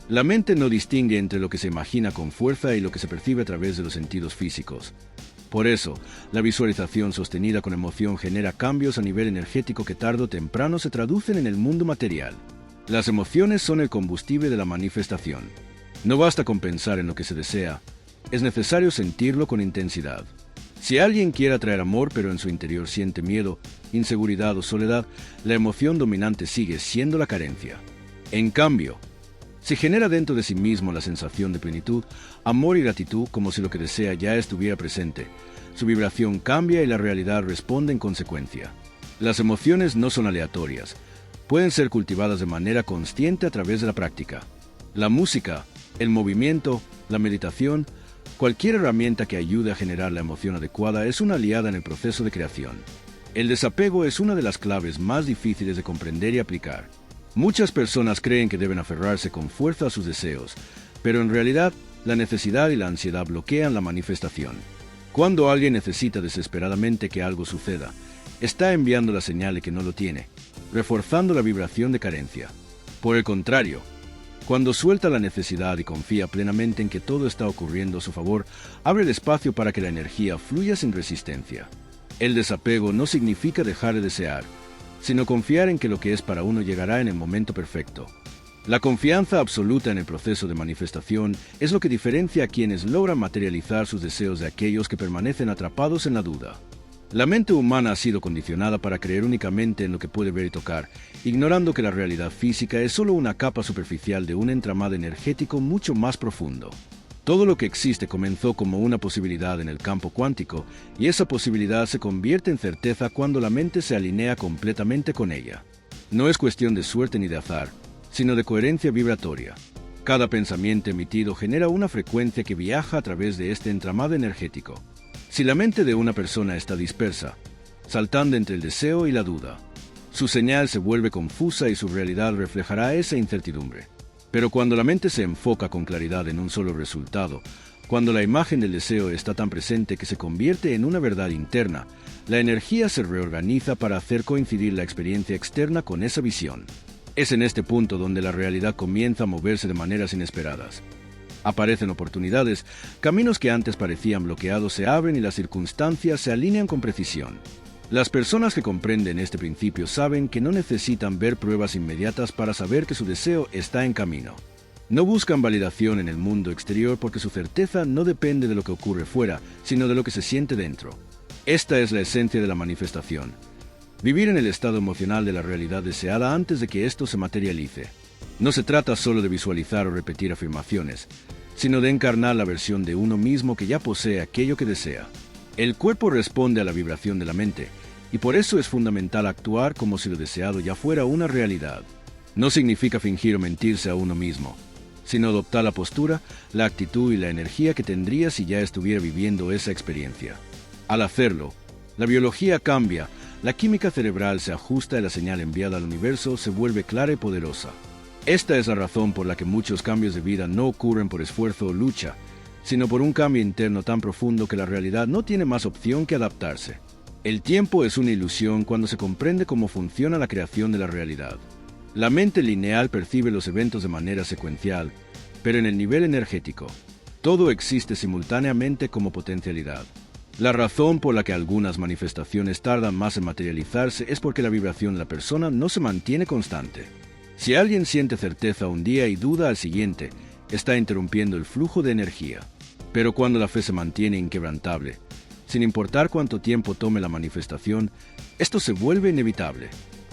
La mente no distingue entre lo que se imagina con fuerza y lo que se percibe a través de los sentidos físicos. Por eso, la visualización sostenida con emoción genera cambios a nivel energético que tarde o temprano se traducen en el mundo material. Las emociones son el combustible de la manifestación. No basta con pensar en lo que se desea, es necesario sentirlo con intensidad. Si alguien quiere atraer amor pero en su interior siente miedo, inseguridad o soledad, la emoción dominante sigue siendo la carencia. En cambio, si genera dentro de sí mismo la sensación de plenitud, amor y gratitud como si lo que desea ya estuviera presente, su vibración cambia y la realidad responde en consecuencia. Las emociones no son aleatorias, pueden ser cultivadas de manera consciente a través de la práctica. La música, el movimiento, la meditación, cualquier herramienta que ayude a generar la emoción adecuada es una aliada en el proceso de creación. El desapego es una de las claves más difíciles de comprender y aplicar. Muchas personas creen que deben aferrarse con fuerza a sus deseos, pero en realidad la necesidad y la ansiedad bloquean la manifestación. Cuando alguien necesita desesperadamente que algo suceda, está enviando la señal de que no lo tiene, reforzando la vibración de carencia. Por el contrario, cuando suelta la necesidad y confía plenamente en que todo está ocurriendo a su favor, abre el espacio para que la energía fluya sin resistencia. El desapego no significa dejar de desear, sino confiar en que lo que es para uno llegará en el momento perfecto. La confianza absoluta en el proceso de manifestación es lo que diferencia a quienes logran materializar sus deseos de aquellos que permanecen atrapados en la duda. La mente humana ha sido condicionada para creer únicamente en lo que puede ver y tocar, ignorando que la realidad física es solo una capa superficial de un entramado energético mucho más profundo. Todo lo que existe comenzó como una posibilidad en el campo cuántico, y esa posibilidad se convierte en certeza cuando la mente se alinea completamente con ella. No es cuestión de suerte ni de azar, sino de coherencia vibratoria. Cada pensamiento emitido genera una frecuencia que viaja a través de este entramado energético. Si la mente de una persona está dispersa, saltando entre el deseo y la duda, Su señal se vuelve confusa y su realidad reflejará esa incertidumbre. Pero cuando la mente se enfoca con claridad en un solo resultado, cuando la imagen del deseo está tan presente que se convierte en una verdad interna, la energía se reorganiza para hacer coincidir la experiencia externa con esa visión. Es en este punto donde la realidad comienza a moverse de maneras inesperadas. Aparecen oportunidades, caminos que antes parecían bloqueados se abren y las circunstancias se alinean con precisión. Las personas que comprenden este principio saben que no necesitan ver pruebas inmediatas para saber que su deseo está en camino. No buscan validación en el mundo exterior porque su certeza no depende de lo que ocurre fuera, sino de lo que se siente dentro. Esta es la esencia de la manifestación. Vivir en el estado emocional de la realidad deseada antes de que esto se materialice. No se trata solo de visualizar o repetir afirmaciones, sino de encarnar la versión de uno mismo que ya posee aquello que desea. El cuerpo responde a la vibración de la mente, y por eso es fundamental actuar como si lo deseado ya fuera una realidad. No significa fingir o mentirse a uno mismo, sino adoptar la postura, la actitud y la energía que tendría si ya estuviera viviendo esa experiencia. Al hacerlo, la biología cambia, la química cerebral se ajusta y la señal enviada al universo se vuelve clara y poderosa. Esta es la razón por la que muchos cambios de vida no ocurren por esfuerzo o lucha, sino por un cambio interno tan profundo que la realidad no tiene más opción que adaptarse. El tiempo es una ilusión cuando se comprende cómo funciona la creación de la realidad. La mente lineal percibe los eventos de manera secuencial, pero en el nivel energético, todo existe simultáneamente como potencialidad. La razón por la que algunas manifestaciones tardan más en materializarse es porque la vibración de la persona no se mantiene constante. Si alguien siente certeza un día y duda al siguiente, está interrumpiendo el flujo de energía. Pero cuando la fe se mantiene inquebrantable, sin importar cuánto tiempo tome la manifestación, esto se vuelve inevitable.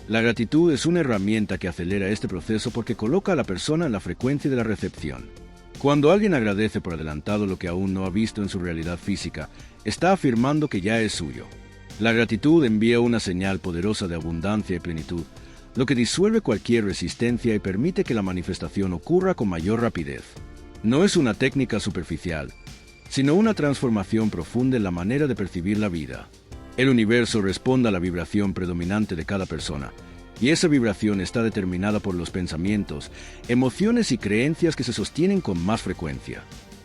La gratitud es una herramienta que acelera este proceso porque coloca a la persona en la frecuencia de la recepción. Cuando alguien agradece por adelantado lo que aún no ha visto en su realidad física, está afirmando que ya es suyo. La gratitud envía una señal poderosa de abundancia y plenitud, lo que disuelve cualquier resistencia y permite que la manifestación ocurra con mayor rapidez. No es una técnica superficial, sino una transformación profunda en la manera de percibir la vida. El universo responde a la vibración predominante de cada persona, y esa vibración está determinada por los pensamientos, emociones y creencias que se sostienen con más frecuencia.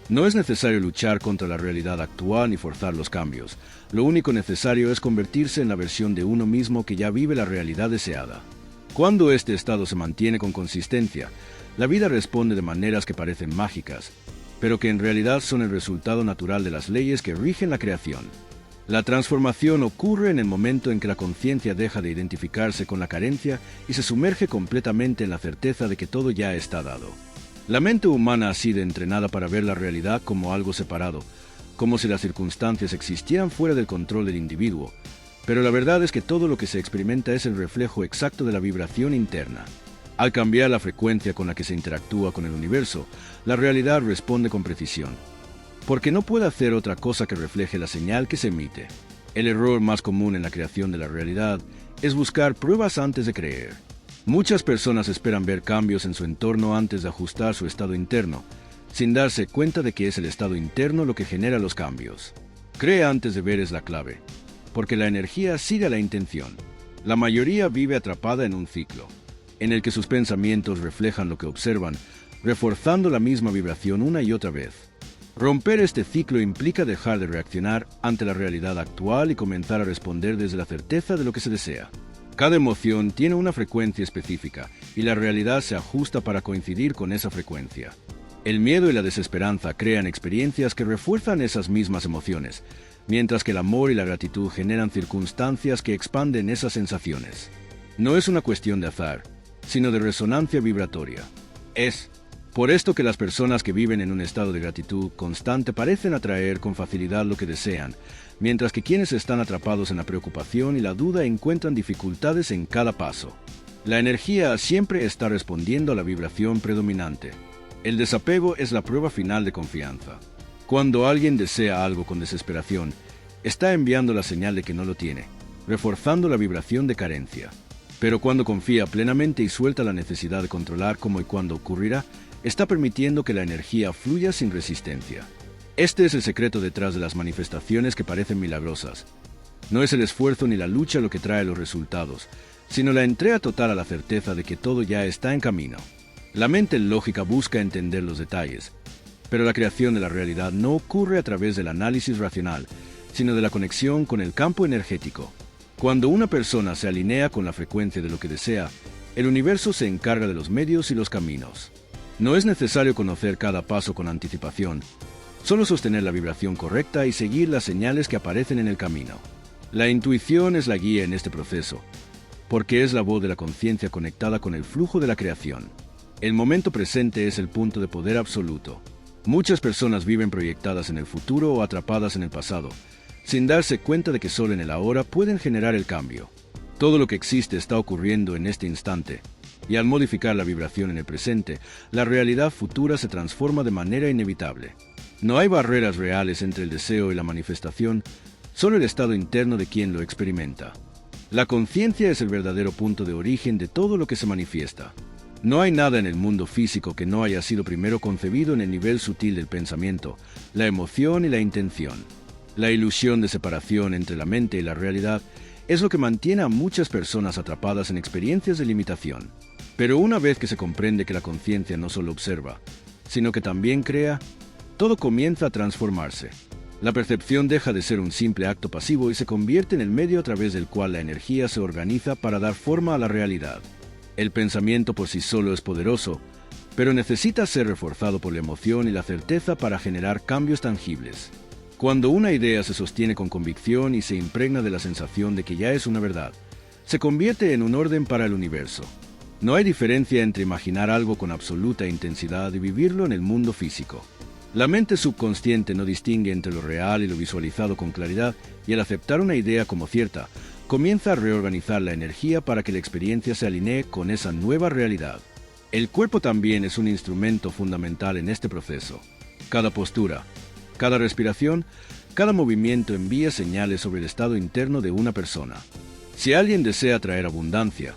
No es necesario luchar contra la realidad actual ni forzar los cambios. Lo único necesario es convertirse en la versión de uno mismo que ya vive la realidad deseada. Cuando este estado se mantiene con consistencia, la vida responde de maneras que parecen mágicas, pero que en realidad son el resultado natural de las leyes que rigen la creación. La transformación ocurre en el momento en que la conciencia deja de identificarse con la carencia y se sumerge completamente en la certeza de que todo ya está dado. La mente humana ha sido entrenada para ver la realidad como algo separado, como si las circunstancias existieran fuera del control del individuo, pero la verdad es que todo lo que se experimenta es el reflejo exacto de la vibración interna. Al cambiar la frecuencia con la que se interactúa con el universo, la realidad responde con precisión, porque no puede hacer otra cosa que refleje la señal que se emite. El error más común en la creación de la realidad es buscar pruebas antes de creer. Muchas personas esperan ver cambios en su entorno antes de ajustar su estado interno, sin darse cuenta de que es el estado interno lo que genera los cambios. Cree antes de ver es la clave, porque la energía sigue a la intención. La mayoría vive atrapada en un ciclo, en el que sus pensamientos reflejan lo que observan, reforzando la misma vibración una y otra vez. Romper este ciclo implica dejar de reaccionar ante la realidad actual y comenzar a responder desde la certeza de lo que se desea. Cada emoción tiene una frecuencia específica y la realidad se ajusta para coincidir con esa frecuencia. El miedo y la desesperanza crean experiencias que refuerzan esas mismas emociones, mientras que el amor y la gratitud generan circunstancias que expanden esas sensaciones. No es una cuestión de azar, sino de resonancia vibratoria. Es por esto que las personas que viven en un estado de gratitud constante parecen atraer con facilidad lo que desean, mientras que quienes están atrapados en la preocupación y la duda encuentran dificultades en cada paso. La energía siempre está respondiendo a la vibración predominante. El desapego es la prueba final de confianza. Cuando alguien desea algo con desesperación, está enviando la señal de que no lo tiene, reforzando la vibración de carencia. Pero cuando confía plenamente y suelta la necesidad de controlar cómo y cuándo ocurrirá, está permitiendo que la energía fluya sin resistencia. Este es el secreto detrás de las manifestaciones que parecen milagrosas. No es el esfuerzo ni la lucha lo que trae los resultados, sino la entrega total a la certeza de que todo ya está en camino. La mente lógica busca entender los detalles, pero la creación de la realidad no ocurre a través del análisis racional, sino de la conexión con el campo energético. Cuando una persona se alinea con la frecuencia de lo que desea, el universo se encarga de los medios y los caminos. No es necesario conocer cada paso con anticipación, solo sostener la vibración correcta y seguir las señales que aparecen en el camino. La intuición es la guía en este proceso, porque es la voz de la conciencia conectada con el flujo de la creación. El momento presente es el punto de poder absoluto. Muchas personas viven proyectadas en el futuro o atrapadas en el pasado, sin darse cuenta de que solo en el ahora pueden generar el cambio. Todo lo que existe está ocurriendo en este instante, y al modificar la vibración en el presente, la realidad futura se transforma de manera inevitable. No hay barreras reales entre el deseo y la manifestación, solo el estado interno de quien lo experimenta. La conciencia es el verdadero punto de origen de todo lo que se manifiesta. No hay nada en el mundo físico que no haya sido primero concebido en el nivel sutil del pensamiento, la emoción y la intención. La ilusión de separación entre la mente y la realidad es lo que mantiene a muchas personas atrapadas en experiencias de limitación. Pero una vez que se comprende que la conciencia no solo observa, sino que también crea, todo comienza a transformarse. La percepción deja de ser un simple acto pasivo y se convierte en el medio a través del cual la energía se organiza para dar forma a la realidad. El pensamiento por sí solo es poderoso, pero necesita ser reforzado por la emoción y la certeza para generar cambios tangibles. Cuando una idea se sostiene con convicción y se impregna de la sensación de que ya es una verdad, se convierte en un orden para el universo. No hay diferencia entre imaginar algo con absoluta intensidad y vivirlo en el mundo físico. La mente subconsciente no distingue entre lo real y lo visualizado con claridad, y al aceptar una idea como cierta, comienza a reorganizar la energía para que la experiencia se alinee con esa nueva realidad. El cuerpo también es un instrumento fundamental en este proceso. Cada postura, cada respiración, cada movimiento envía señales sobre el estado interno de una persona. Si alguien desea traer abundancia,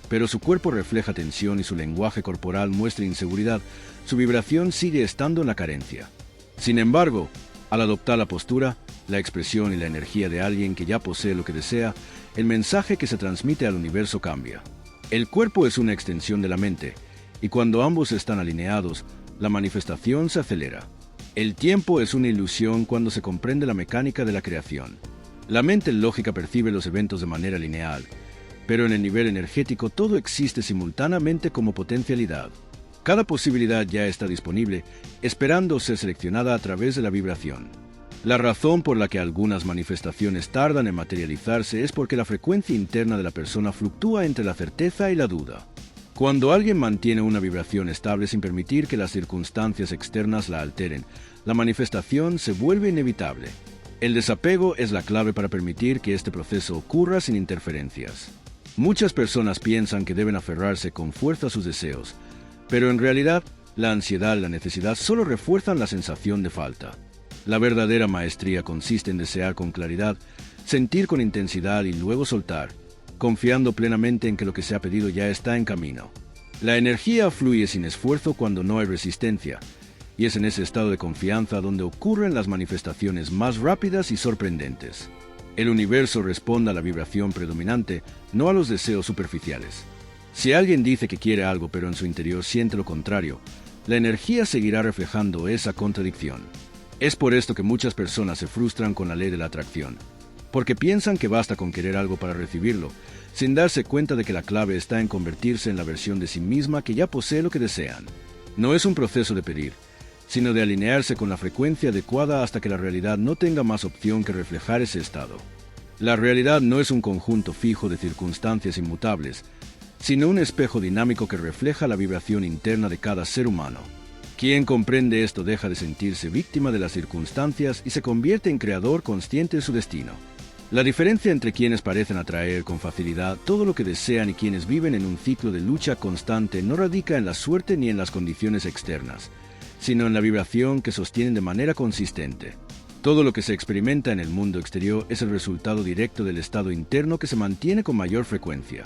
pero su cuerpo refleja tensión y su lenguaje corporal muestra inseguridad, su vibración sigue estando en la carencia. Sin embargo, al adoptar la postura, la expresión y la energía de alguien que ya posee lo que desea, el mensaje que se transmite al universo cambia. El cuerpo es una extensión de la mente, y cuando ambos están alineados, la manifestación se acelera. El tiempo es una ilusión cuando se comprende la mecánica de la creación. La mente lógica percibe los eventos de manera lineal, pero en el nivel energético todo existe simultáneamente como potencialidad. Cada posibilidad ya está disponible, esperando ser seleccionada a través de la vibración. La razón por la que algunas manifestaciones tardan en materializarse es porque la frecuencia interna de la persona fluctúa entre la certeza y la duda. Cuando alguien mantiene una vibración estable sin permitir que las circunstancias externas la alteren, la manifestación se vuelve inevitable. El desapego es la clave para permitir que este proceso ocurra sin interferencias. Muchas personas piensan que deben aferrarse con fuerza a sus deseos, pero en realidad, la ansiedad y la necesidad solo refuerzan la sensación de falta. La verdadera maestría consiste en desear con claridad, sentir con intensidad y luego soltar, confiando plenamente en que lo que se ha pedido ya está en camino. La energía fluye sin esfuerzo cuando no hay resistencia, y es en ese estado de confianza donde ocurren las manifestaciones más rápidas y sorprendentes. El universo responde a la vibración predominante, no a los deseos superficiales. Si alguien dice que quiere algo pero en su interior siente lo contrario, la energía seguirá reflejando esa contradicción. Es por esto que muchas personas se frustran con la ley de la atracción, porque piensan que basta con querer algo para recibirlo, sin darse cuenta de que la clave está en convertirse en la versión de sí misma que ya posee lo que desean. No es un proceso de pedir, sino de alinearse con la frecuencia adecuada hasta que la realidad no tenga más opción que reflejar ese estado. La realidad no es un conjunto fijo de circunstancias inmutables, sino un espejo dinámico que refleja la vibración interna de cada ser humano. Quien comprende esto deja de sentirse víctima de las circunstancias y se convierte en creador consciente de su destino. La diferencia entre quienes parecen atraer con facilidad todo lo que desean y quienes viven en un ciclo de lucha constante no radica en la suerte ni en las condiciones externas, sino en la vibración que sostienen de manera consistente. Todo lo que se experimenta en el mundo exterior es el resultado directo del estado interno que se mantiene con mayor frecuencia.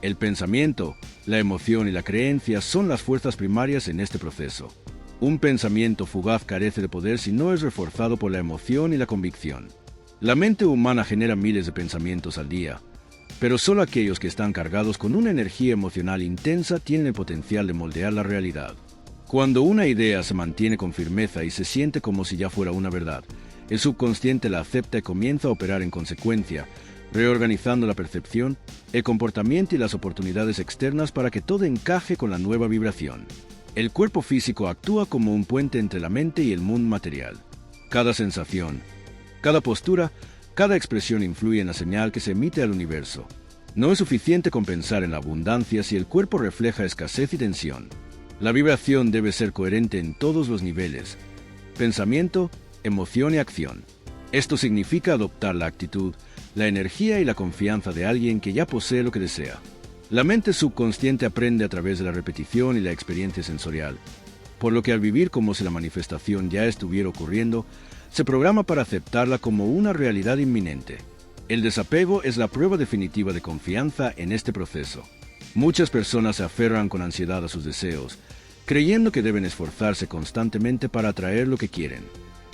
El pensamiento, la emoción y la creencia son las fuerzas primarias en este proceso. Un pensamiento fugaz carece de poder si no es reforzado por la emoción y la convicción. La mente humana genera miles de pensamientos al día, pero solo aquellos que están cargados con una energía emocional intensa tienen el potencial de moldear la realidad. Cuando una idea se mantiene con firmeza y se siente como si ya fuera una verdad, el subconsciente la acepta y comienza a operar en consecuencia, reorganizando la percepción, el comportamiento y las oportunidades externas para que todo encaje con la nueva vibración. El cuerpo físico actúa como un puente entre la mente y el mundo material. Cada sensación, cada postura, cada expresión influye en la señal que se emite al universo. No es suficiente con pensar en la abundancia si el cuerpo refleja escasez y tensión. La vibración debe ser coherente en todos los niveles: pensamiento, emoción y acción. Esto significa adoptar la actitud, la energía y la confianza de alguien que ya posee lo que desea. La mente subconsciente aprende a través de la repetición y la experiencia sensorial, por lo que al vivir como si la manifestación ya estuviera ocurriendo, se programa para aceptarla como una realidad inminente. El desapego es la prueba definitiva de confianza en este proceso. Muchas personas se aferran con ansiedad a sus deseos, creyendo que deben esforzarse constantemente para atraer lo que quieren.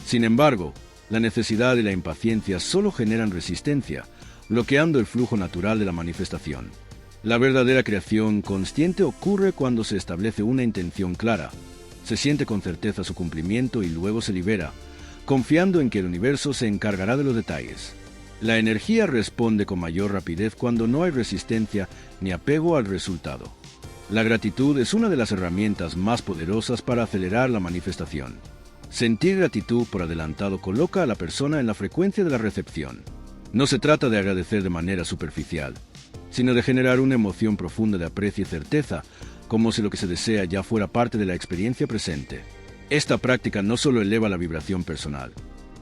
Sin embargo, la necesidad y la impaciencia solo generan resistencia, bloqueando el flujo natural de la manifestación. La verdadera creación consciente ocurre cuando se establece una intención clara, se siente con certeza su cumplimiento y luego se libera, confiando en que el universo se encargará de los detalles. La energía responde con mayor rapidez cuando no hay resistencia ni apego al resultado. La gratitud es una de las herramientas más poderosas para acelerar la manifestación. Sentir gratitud por adelantado coloca a la persona en la frecuencia de la recepción. No se trata de agradecer de manera superficial, sino de generar una emoción profunda de aprecio y certeza, como si lo que se desea ya fuera parte de la experiencia presente. Esta práctica no solo eleva la vibración personal,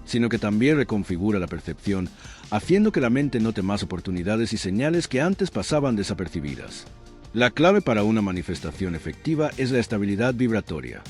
sino que también reconfigura la percepción, haciendo que la mente note más oportunidades y señales que antes pasaban desapercibidas. La clave para una manifestación efectiva es la estabilidad vibratoria.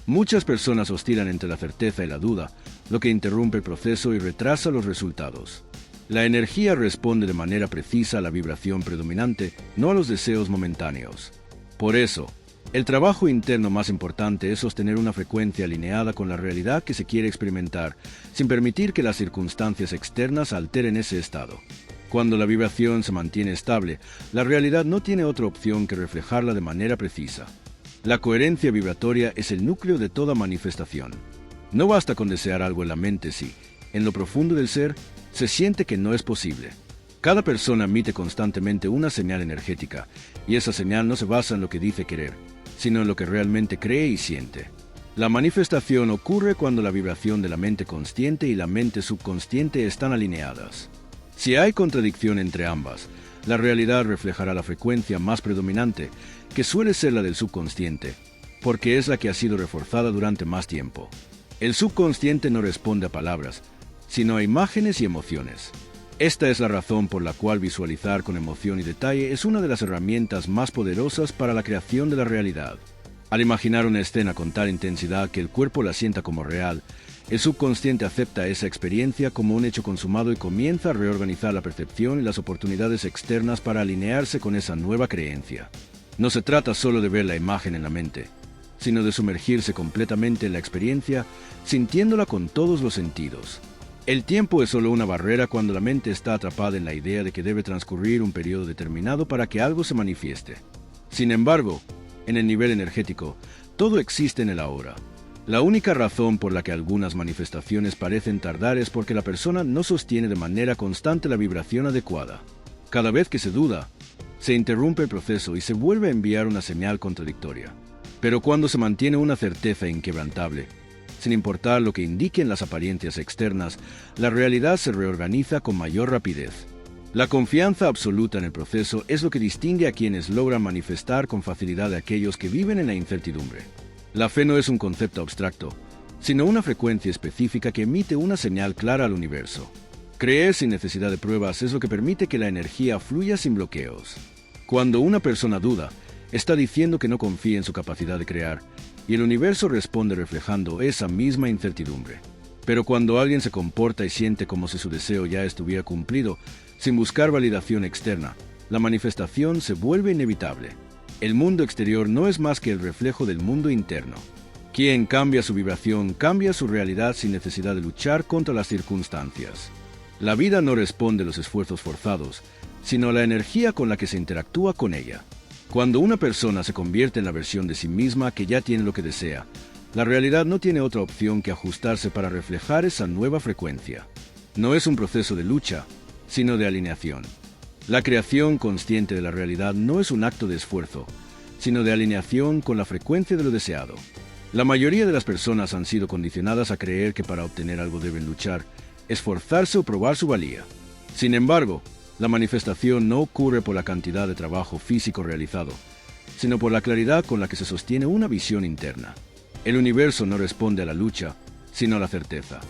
Muchas personas oscilan entre la certeza y la duda, lo que interrumpe el proceso y retrasa los resultados. La energía responde de manera precisa a la vibración predominante, no a los deseos momentáneos. Por eso, el trabajo interno más importante es sostener una frecuencia alineada con la realidad que se quiere experimentar, sin permitir que las circunstancias externas alteren ese estado. Cuando la vibración se mantiene estable, la realidad no tiene otra opción que reflejarla de manera precisa. La coherencia vibratoria es el núcleo de toda manifestación. No basta con desear algo en la mente si, en lo profundo del ser, se siente que no es posible. Cada persona emite constantemente una señal energética, y esa señal no se basa en lo que dice querer, sino en lo que realmente cree y siente. La manifestación ocurre cuando la vibración de la mente consciente y la mente subconsciente están alineadas. Si hay contradicción entre ambas, la realidad reflejará la frecuencia más predominante, que suele ser la del subconsciente, porque es la que ha sido reforzada durante más tiempo. El subconsciente no responde a palabras, sino a imágenes y emociones. Esta es la razón por la cual visualizar con emoción y detalle es una de las herramientas más poderosas para la creación de la realidad. Al imaginar una escena con tal intensidad que el cuerpo la sienta como real, el subconsciente acepta esa experiencia como un hecho consumado y comienza a reorganizar la percepción y las oportunidades externas para alinearse con esa nueva creencia. No se trata solo de ver la imagen en la mente, sino de sumergirse completamente en la experiencia, sintiéndola con todos los sentidos. El tiempo es solo una barrera cuando la mente está atrapada en la idea de que debe transcurrir un periodo determinado para que algo se manifieste. Sin embargo, en el nivel energético, todo existe en el ahora. La única razón por la que algunas manifestaciones parecen tardar es porque la persona no sostiene de manera constante la vibración adecuada. Cada vez que se duda, se interrumpe el proceso y se vuelve a enviar una señal contradictoria. Pero cuando se mantiene una certeza inquebrantable, sin importar lo que indiquen las apariencias externas, la realidad se reorganiza con mayor rapidez. La confianza absoluta en el proceso es lo que distingue a quienes logran manifestar con facilidad a aquellos que viven en la incertidumbre. La fe no es un concepto abstracto, sino una frecuencia específica que emite una señal clara al universo. Creer sin necesidad de pruebas es lo que permite que la energía fluya sin bloqueos. Cuando una persona duda, está diciendo que no confía en su capacidad de crear, y el universo responde reflejando esa misma incertidumbre. Pero cuando alguien se comporta y siente como si su deseo ya estuviera cumplido, sin buscar validación externa, la manifestación se vuelve inevitable. El mundo exterior no es más que el reflejo del mundo interno. Quien cambia su vibración, cambia su realidad sin necesidad de luchar contra las circunstancias. La vida no responde a los esfuerzos forzados, sino la energía con la que se interactúa con ella. Cuando una persona se convierte en la versión de sí misma que ya tiene lo que desea, la realidad no tiene otra opción que ajustarse para reflejar esa nueva frecuencia. No es un proceso de lucha, sino de alineación. La creación consciente de la realidad no es un acto de esfuerzo, sino de alineación con la frecuencia de lo deseado. La mayoría de las personas han sido condicionadas a creer que para obtener algo deben luchar, esforzarse o probar su valía. Sin embargo, la manifestación no ocurre por la cantidad de trabajo físico realizado, sino por la claridad con la que se sostiene una visión interna. El universo no responde a la lucha, sino a la certeza.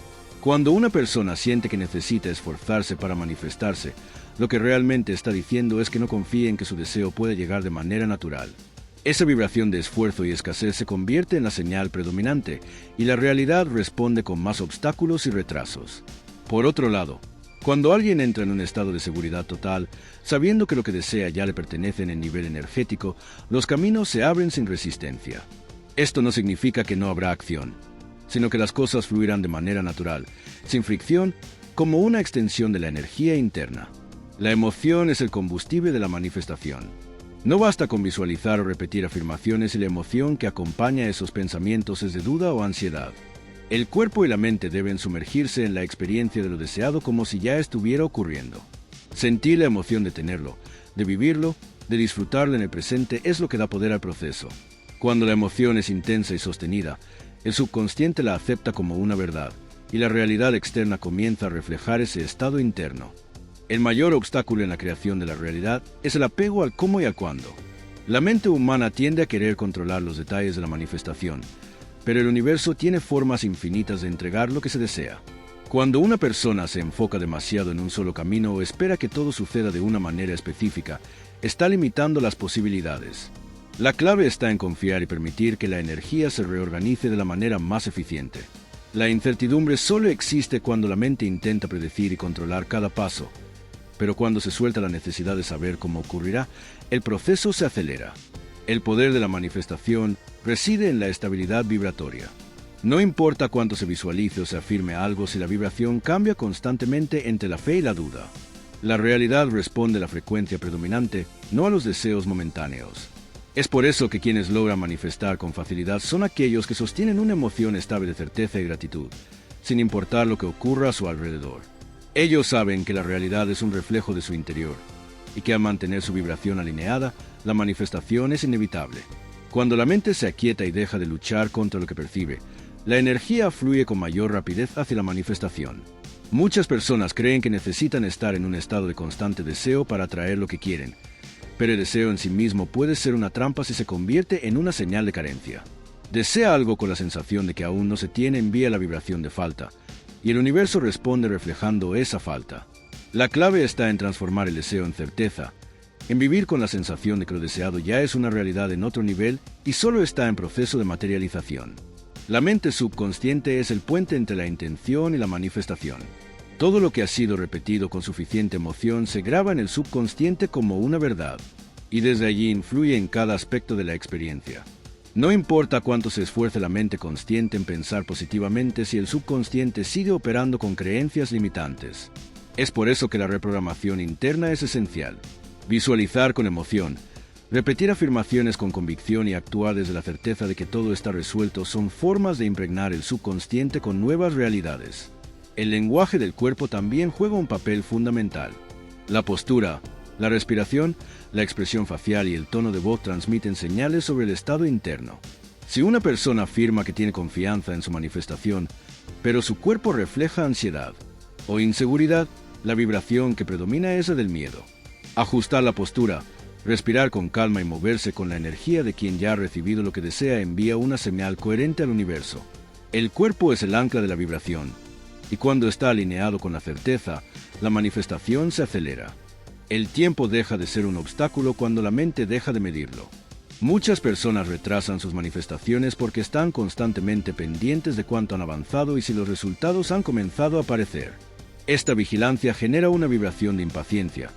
Cuando una persona siente que necesita esforzarse para manifestarse, lo que realmente está diciendo es que no confía en que su deseo puede llegar de manera natural. Esa vibración de esfuerzo y escasez se convierte en la señal predominante y la realidad responde con más obstáculos y retrasos. Por otro lado, cuando alguien entra en un estado de seguridad total, sabiendo que lo que desea ya le pertenece en el nivel energético, los caminos se abren sin resistencia. Esto no significa que no habrá acción, sino que las cosas fluirán de manera natural, sin fricción, como una extensión de la energía interna. La emoción es el combustible de la manifestación. No basta con visualizar o repetir afirmaciones y la emoción que acompaña a esos pensamientos es de duda o ansiedad. El cuerpo y la mente deben sumergirse en la experiencia de lo deseado como si ya estuviera ocurriendo. Sentir la emoción de tenerlo, de vivirlo, de disfrutarlo en el presente es lo que da poder al proceso. Cuando la emoción es intensa y sostenida, el subconsciente la acepta como una verdad, y la realidad externa comienza a reflejar ese estado interno. El mayor obstáculo en la creación de la realidad es el apego al cómo y al cuándo. La mente humana tiende a querer controlar los detalles de la manifestación, pero el universo tiene formas infinitas de entregar lo que se desea. Cuando una persona se enfoca demasiado en un solo camino o espera que todo suceda de una manera específica, está limitando las posibilidades. La clave está en confiar y permitir que la energía se reorganice de la manera más eficiente. La incertidumbre solo existe cuando la mente intenta predecir y controlar cada paso, pero cuando se suelta la necesidad de saber cómo ocurrirá, el proceso se acelera. El poder de la manifestación reside en la estabilidad vibratoria. No importa cuánto se visualice o se afirme algo si la vibración cambia constantemente entre la fe y la duda. La realidad responde a la frecuencia predominante, no a los deseos momentáneos. Es por eso que quienes logran manifestar con facilidad son aquellos que sostienen una emoción estable de certeza y gratitud, sin importar lo que ocurra a su alrededor. Ellos saben que la realidad es un reflejo de su interior, y que al mantener su vibración alineada, la manifestación es inevitable. Cuando la mente se aquieta y deja de luchar contra lo que percibe, la energía fluye con mayor rapidez hacia la manifestación. Muchas personas creen que necesitan estar en un estado de constante deseo para atraer lo que quieren, pero el deseo en sí mismo puede ser una trampa si se convierte en una señal de carencia. Desea algo con la sensación de que aún no se tiene, envía la vibración de falta, y el universo responde reflejando esa falta. La clave está en transformar el deseo en certeza, en vivir con la sensación de que lo deseado ya es una realidad en otro nivel y solo está en proceso de materialización. La mente subconsciente es el puente entre la intención y la manifestación. Todo lo que ha sido repetido con suficiente emoción se graba en el subconsciente como una verdad, y desde allí influye en cada aspecto de la experiencia. No importa cuánto se esfuerce la mente consciente en pensar positivamente si el subconsciente sigue operando con creencias limitantes. Es por eso que la reprogramación interna es esencial. Visualizar con emoción, repetir afirmaciones con convicción y actuar desde la certeza de que todo está resuelto son formas de impregnar el subconsciente con nuevas realidades. El lenguaje del cuerpo también juega un papel fundamental. La postura, la respiración, la expresión facial y el tono de voz transmiten señales sobre el estado interno. Si una persona afirma que tiene confianza en su manifestación, pero su cuerpo refleja ansiedad o inseguridad, la vibración que predomina es la del miedo. Ajustar la postura, respirar con calma y moverse con la energía de quien ya ha recibido lo que desea envía una señal coherente al universo. El cuerpo es el ancla de la vibración, y cuando está alineado con la certeza, la manifestación se acelera. El tiempo deja de ser un obstáculo cuando la mente deja de medirlo. Muchas personas retrasan sus manifestaciones porque están constantemente pendientes de cuánto han avanzado y si los resultados han comenzado a aparecer. Esta vigilancia genera una vibración de impaciencia,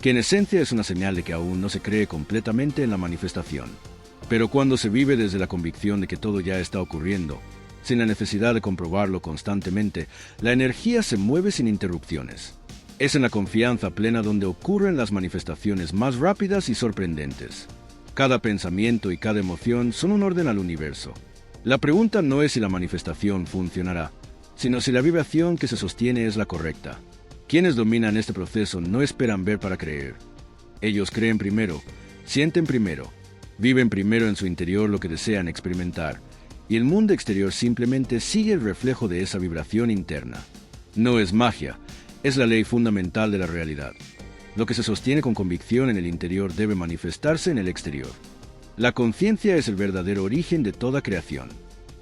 que en esencia es una señal de que aún no se cree completamente en la manifestación. Pero cuando se vive desde la convicción de que todo ya está ocurriendo, sin la necesidad de comprobarlo constantemente, la energía se mueve sin interrupciones. Es en la confianza plena donde ocurren las manifestaciones más rápidas y sorprendentes. Cada pensamiento y cada emoción son un orden al universo. La pregunta no es si la manifestación funcionará, sino si la vibración que se sostiene es la correcta. Quienes dominan este proceso no esperan ver para creer. Ellos creen primero, sienten primero, viven primero en su interior lo que desean experimentar, y el mundo exterior simplemente sigue el reflejo de esa vibración interna. No es magia, es la ley fundamental de la realidad. Lo que se sostiene con convicción en el interior debe manifestarse en el exterior. La conciencia es el verdadero origen de toda creación.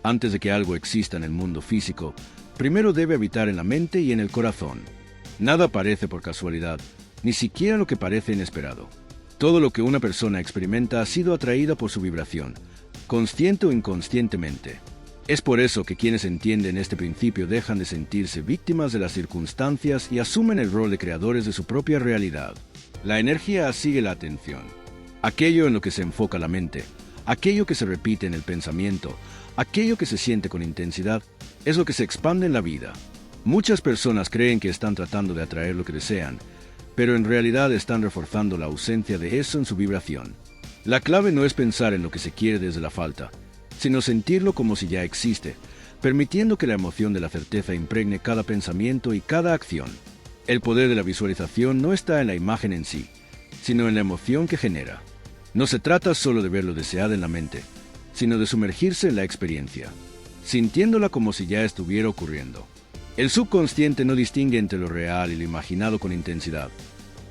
Antes de que algo exista en el mundo físico, primero debe habitar en la mente y en el corazón. Nada aparece por casualidad, ni siquiera lo que parece inesperado. Todo lo que una persona experimenta ha sido atraída por su vibración, consciente o inconscientemente. Es por eso que quienes entienden este principio dejan de sentirse víctimas de las circunstancias y asumen el rol de creadores de su propia realidad. La energía sigue la atención. Aquello en lo que se enfoca la mente, aquello que se repite en el pensamiento, aquello que se siente con intensidad, es lo que se expande en la vida. Muchas personas creen que están tratando de atraer lo que desean, pero en realidad están reforzando la ausencia de eso en su vibración. La clave no es pensar en lo que se quiere desde la falta, sino sentirlo como si ya existe, permitiendo que la emoción de la certeza impregne cada pensamiento y cada acción. El poder de la visualización no está en la imagen en sí, sino en la emoción que genera. No se trata solo de ver lo deseado en la mente, sino de sumergirse en la experiencia, sintiéndola como si ya estuviera ocurriendo. El subconsciente no distingue entre lo real y lo imaginado con intensidad,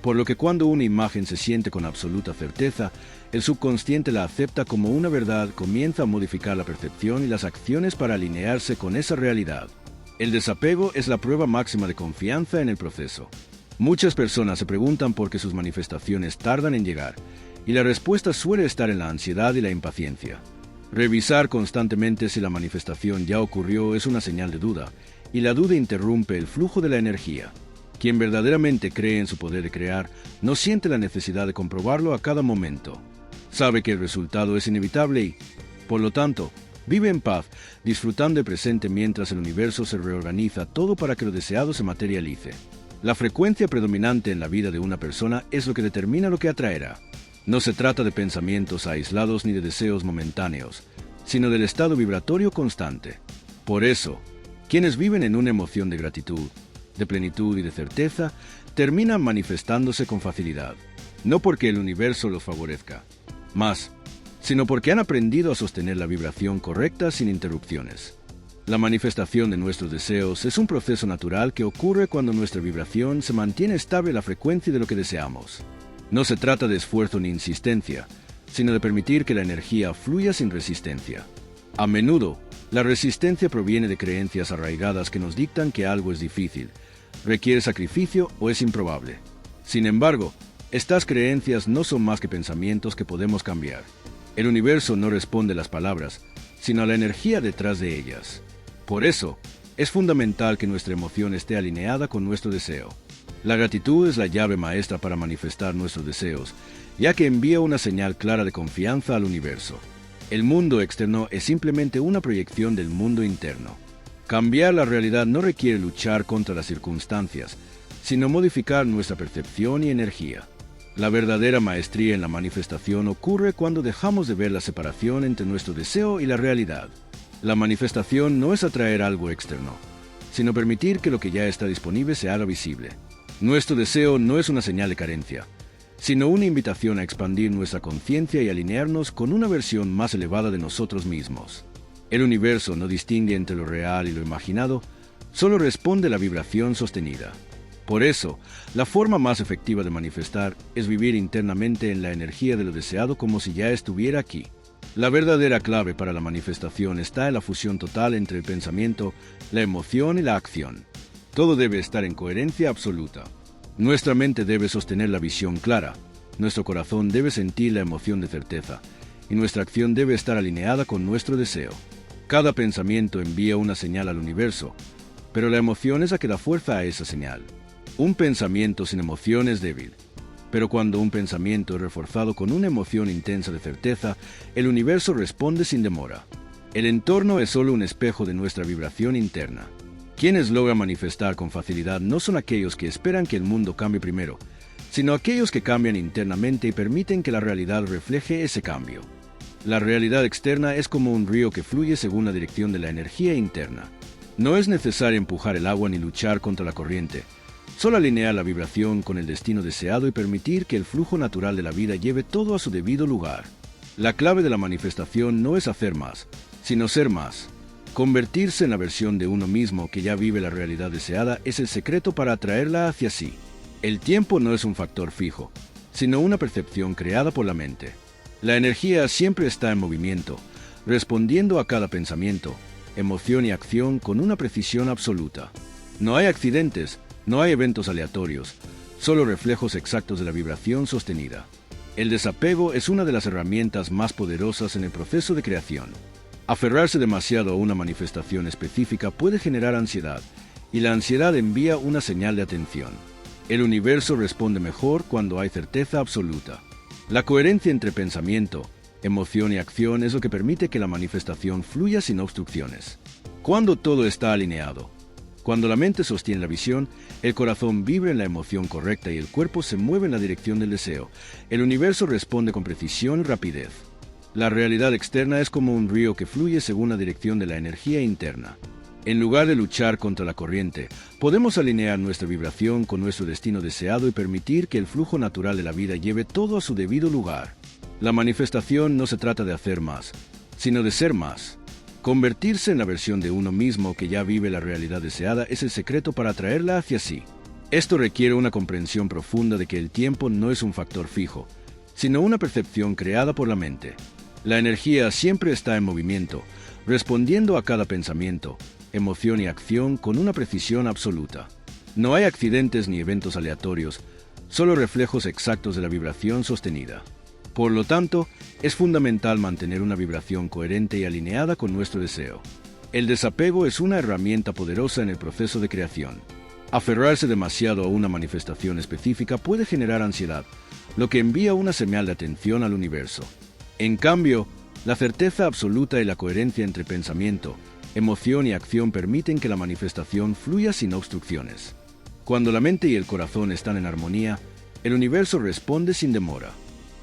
por lo que cuando una imagen se siente con absoluta certeza, el subconsciente la acepta como una verdad, comienza a modificar la percepción y las acciones para alinearse con esa realidad. El desapego es la prueba máxima de confianza en el proceso. Muchas personas se preguntan por qué sus manifestaciones tardan en llegar, y la respuesta suele estar en la ansiedad y la impaciencia. Revisar constantemente si la manifestación ya ocurrió es una señal de duda, y la duda interrumpe el flujo de la energía. Quien verdaderamente cree en su poder de crear, no siente la necesidad de comprobarlo a cada momento. Sabe que el resultado es inevitable y, por lo tanto, vive en paz, disfrutando el presente mientras el universo se reorganiza todo para que lo deseado se materialice. La frecuencia predominante en la vida de una persona es lo que determina lo que atraerá. No se trata de pensamientos aislados ni de deseos momentáneos, sino del estado vibratorio constante. Por eso, quienes viven en una emoción de gratitud, de plenitud y de certeza, terminan manifestándose con facilidad, no porque el universo los favorezca, más, sino porque han aprendido a sostener la vibración correcta sin interrupciones. La manifestación de nuestros deseos es un proceso natural que ocurre cuando nuestra vibración se mantiene estable a la frecuencia de lo que deseamos. No se trata de esfuerzo ni insistencia, sino de permitir que la energía fluya sin resistencia. A menudo, la resistencia proviene de creencias arraigadas que nos dictan que algo es difícil, requiere sacrificio o es improbable. Sin embargo, estas creencias no son más que pensamientos que podemos cambiar. El universo no responde a las palabras, sino a la energía detrás de ellas. Por eso, es fundamental que nuestra emoción esté alineada con nuestro deseo. La gratitud es la llave maestra para manifestar nuestros deseos, ya que envía una señal clara de confianza al universo. El mundo externo es simplemente una proyección del mundo interno. Cambiar la realidad no requiere luchar contra las circunstancias, sino modificar nuestra percepción y energía. La verdadera maestría en la manifestación ocurre cuando dejamos de ver la separación entre nuestro deseo y la realidad. La manifestación no es atraer algo externo, sino permitir que lo que ya está disponible se haga visible. Nuestro deseo no es una señal de carencia, sino una invitación a expandir nuestra conciencia y alinearnos con una versión más elevada de nosotros mismos. El universo no distingue entre lo real y lo imaginado, solo responde a la vibración sostenida. Por eso, la forma más efectiva de manifestar es vivir internamente en la energía de lo deseado como si ya estuviera aquí. La verdadera clave para la manifestación está en la fusión total entre el pensamiento, la emoción y la acción. Todo debe estar en coherencia absoluta. Nuestra mente debe sostener la visión clara, nuestro corazón debe sentir la emoción de certeza, y nuestra acción debe estar alineada con nuestro deseo. Cada pensamiento envía una señal al universo, pero la emoción es la que da fuerza a esa señal. Un pensamiento sin emoción es débil, pero cuando un pensamiento es reforzado con una emoción intensa de certeza, el universo responde sin demora. El entorno es solo un espejo de nuestra vibración interna. Quienes logran manifestar con facilidad no son aquellos que esperan que el mundo cambie primero, sino aquellos que cambian internamente y permiten que la realidad refleje ese cambio. La realidad externa es como un río que fluye según la dirección de la energía interna. No es necesario empujar el agua ni luchar contra la corriente, solo alinear la vibración con el destino deseado y permitir que el flujo natural de la vida lleve todo a su debido lugar. La clave de la manifestación no es hacer más, sino ser más. Convertirse en la versión de uno mismo que ya vive la realidad deseada es el secreto para atraerla hacia sí. El tiempo no es un factor fijo, sino una percepción creada por la mente. La energía siempre está en movimiento, respondiendo a cada pensamiento, emoción y acción con una precisión absoluta. No hay accidentes, no hay eventos aleatorios, solo reflejos exactos de la vibración sostenida. El desapego es una de las herramientas más poderosas en el proceso de creación. Aferrarse demasiado a una manifestación específica puede generar ansiedad, y la ansiedad envía una señal de atención. El universo responde mejor cuando hay certeza absoluta. La coherencia entre pensamiento, emoción y acción es lo que permite que la manifestación fluya sin obstrucciones. Cuando todo está alineado, cuando la mente sostiene la visión, el corazón vibra en la emoción correcta y el cuerpo se mueve en la dirección del deseo, el universo responde con precisión y rapidez. La realidad externa es como un río que fluye según la dirección de la energía interna. En lugar de luchar contra la corriente, podemos alinear nuestra vibración con nuestro destino deseado y permitir que el flujo natural de la vida lleve todo a su debido lugar. La manifestación no se trata de hacer más, sino de ser más. Convertirse en la versión de uno mismo que ya vive la realidad deseada es el secreto para atraerla hacia sí. Esto requiere una comprensión profunda de que el tiempo no es un factor fijo, sino una percepción creada por la mente. La energía siempre está en movimiento, respondiendo a cada pensamiento, emoción y acción con una precisión absoluta. No hay accidentes ni eventos aleatorios, solo reflejos exactos de la vibración sostenida. Por lo tanto, es fundamental mantener una vibración coherente y alineada con nuestro deseo. El desapego es una herramienta poderosa en el proceso de creación. Aferrarse demasiado a una manifestación específica puede generar ansiedad, lo que envía una señal de atención al universo. En cambio, la certeza absoluta y la coherencia entre pensamiento, emoción y acción permiten que la manifestación fluya sin obstrucciones. Cuando la mente y el corazón están en armonía, el universo responde sin demora.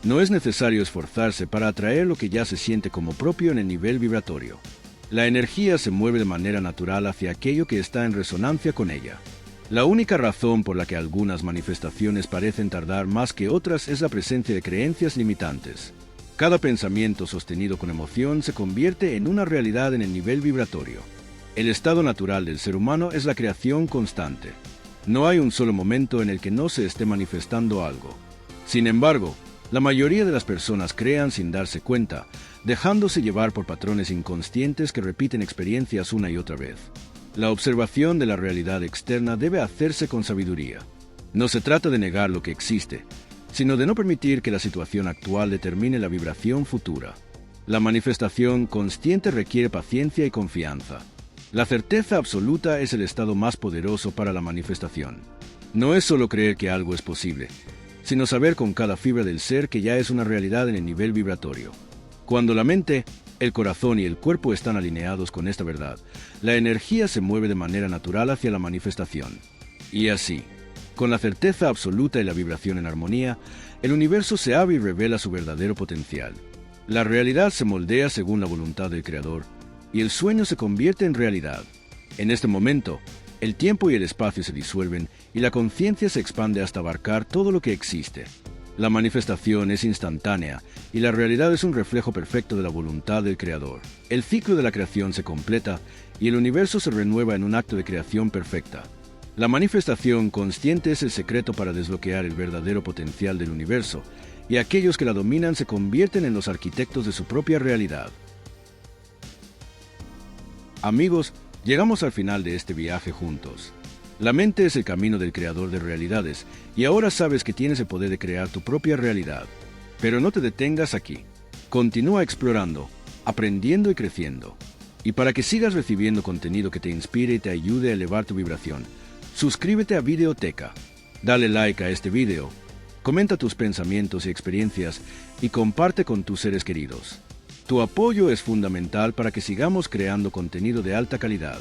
No es necesario esforzarse para atraer lo que ya se siente como propio en el nivel vibratorio. La energía se mueve de manera natural hacia aquello que está en resonancia con ella. La única razón por la que algunas manifestaciones parecen tardar más que otras es la presencia de creencias limitantes. Cada pensamiento sostenido con emoción se convierte en una realidad en el nivel vibratorio. El estado natural del ser humano es la creación constante. No hay un solo momento en el que no se esté manifestando algo. Sin embargo, la mayoría de las personas crean sin darse cuenta, dejándose llevar por patrones inconscientes que repiten experiencias una y otra vez. La observación de la realidad externa debe hacerse con sabiduría. No se trata de negar lo que existe, sino de no permitir que la situación actual determine la vibración futura. La manifestación consciente requiere paciencia y confianza. La certeza absoluta es el estado más poderoso para la manifestación. No es solo creer que algo es posible, sino saber con cada fibra del ser que ya es una realidad en el nivel vibratorio. Cuando la mente, el corazón y el cuerpo están alineados con esta verdad, la energía se mueve de manera natural hacia la manifestación. Y así, con la certeza absoluta y la vibración en armonía, el universo se abre y revela su verdadero potencial. La realidad se moldea según la voluntad del Creador, y el sueño se convierte en realidad. En este momento, el tiempo y el espacio se disuelven y la conciencia se expande hasta abarcar todo lo que existe. La manifestación es instantánea y la realidad es un reflejo perfecto de la voluntad del Creador. El ciclo de la creación se completa y el universo se renueva en un acto de creación perfecta. La manifestación consciente es el secreto para desbloquear el verdadero potencial del universo, y aquellos que la dominan se convierten en los arquitectos de su propia realidad. Amigos, llegamos al final de este viaje juntos. La mente es el camino del creador de realidades, y ahora sabes que tienes el poder de crear tu propia realidad. Pero no te detengas aquí. Continúa explorando, aprendiendo y creciendo. Y para que sigas recibiendo contenido que te inspire y te ayude a elevar tu vibración, suscríbete a Videoteca, dale like a este video, comenta tus pensamientos y experiencias y comparte con tus seres queridos. Tu apoyo es fundamental para que sigamos creando contenido de alta calidad.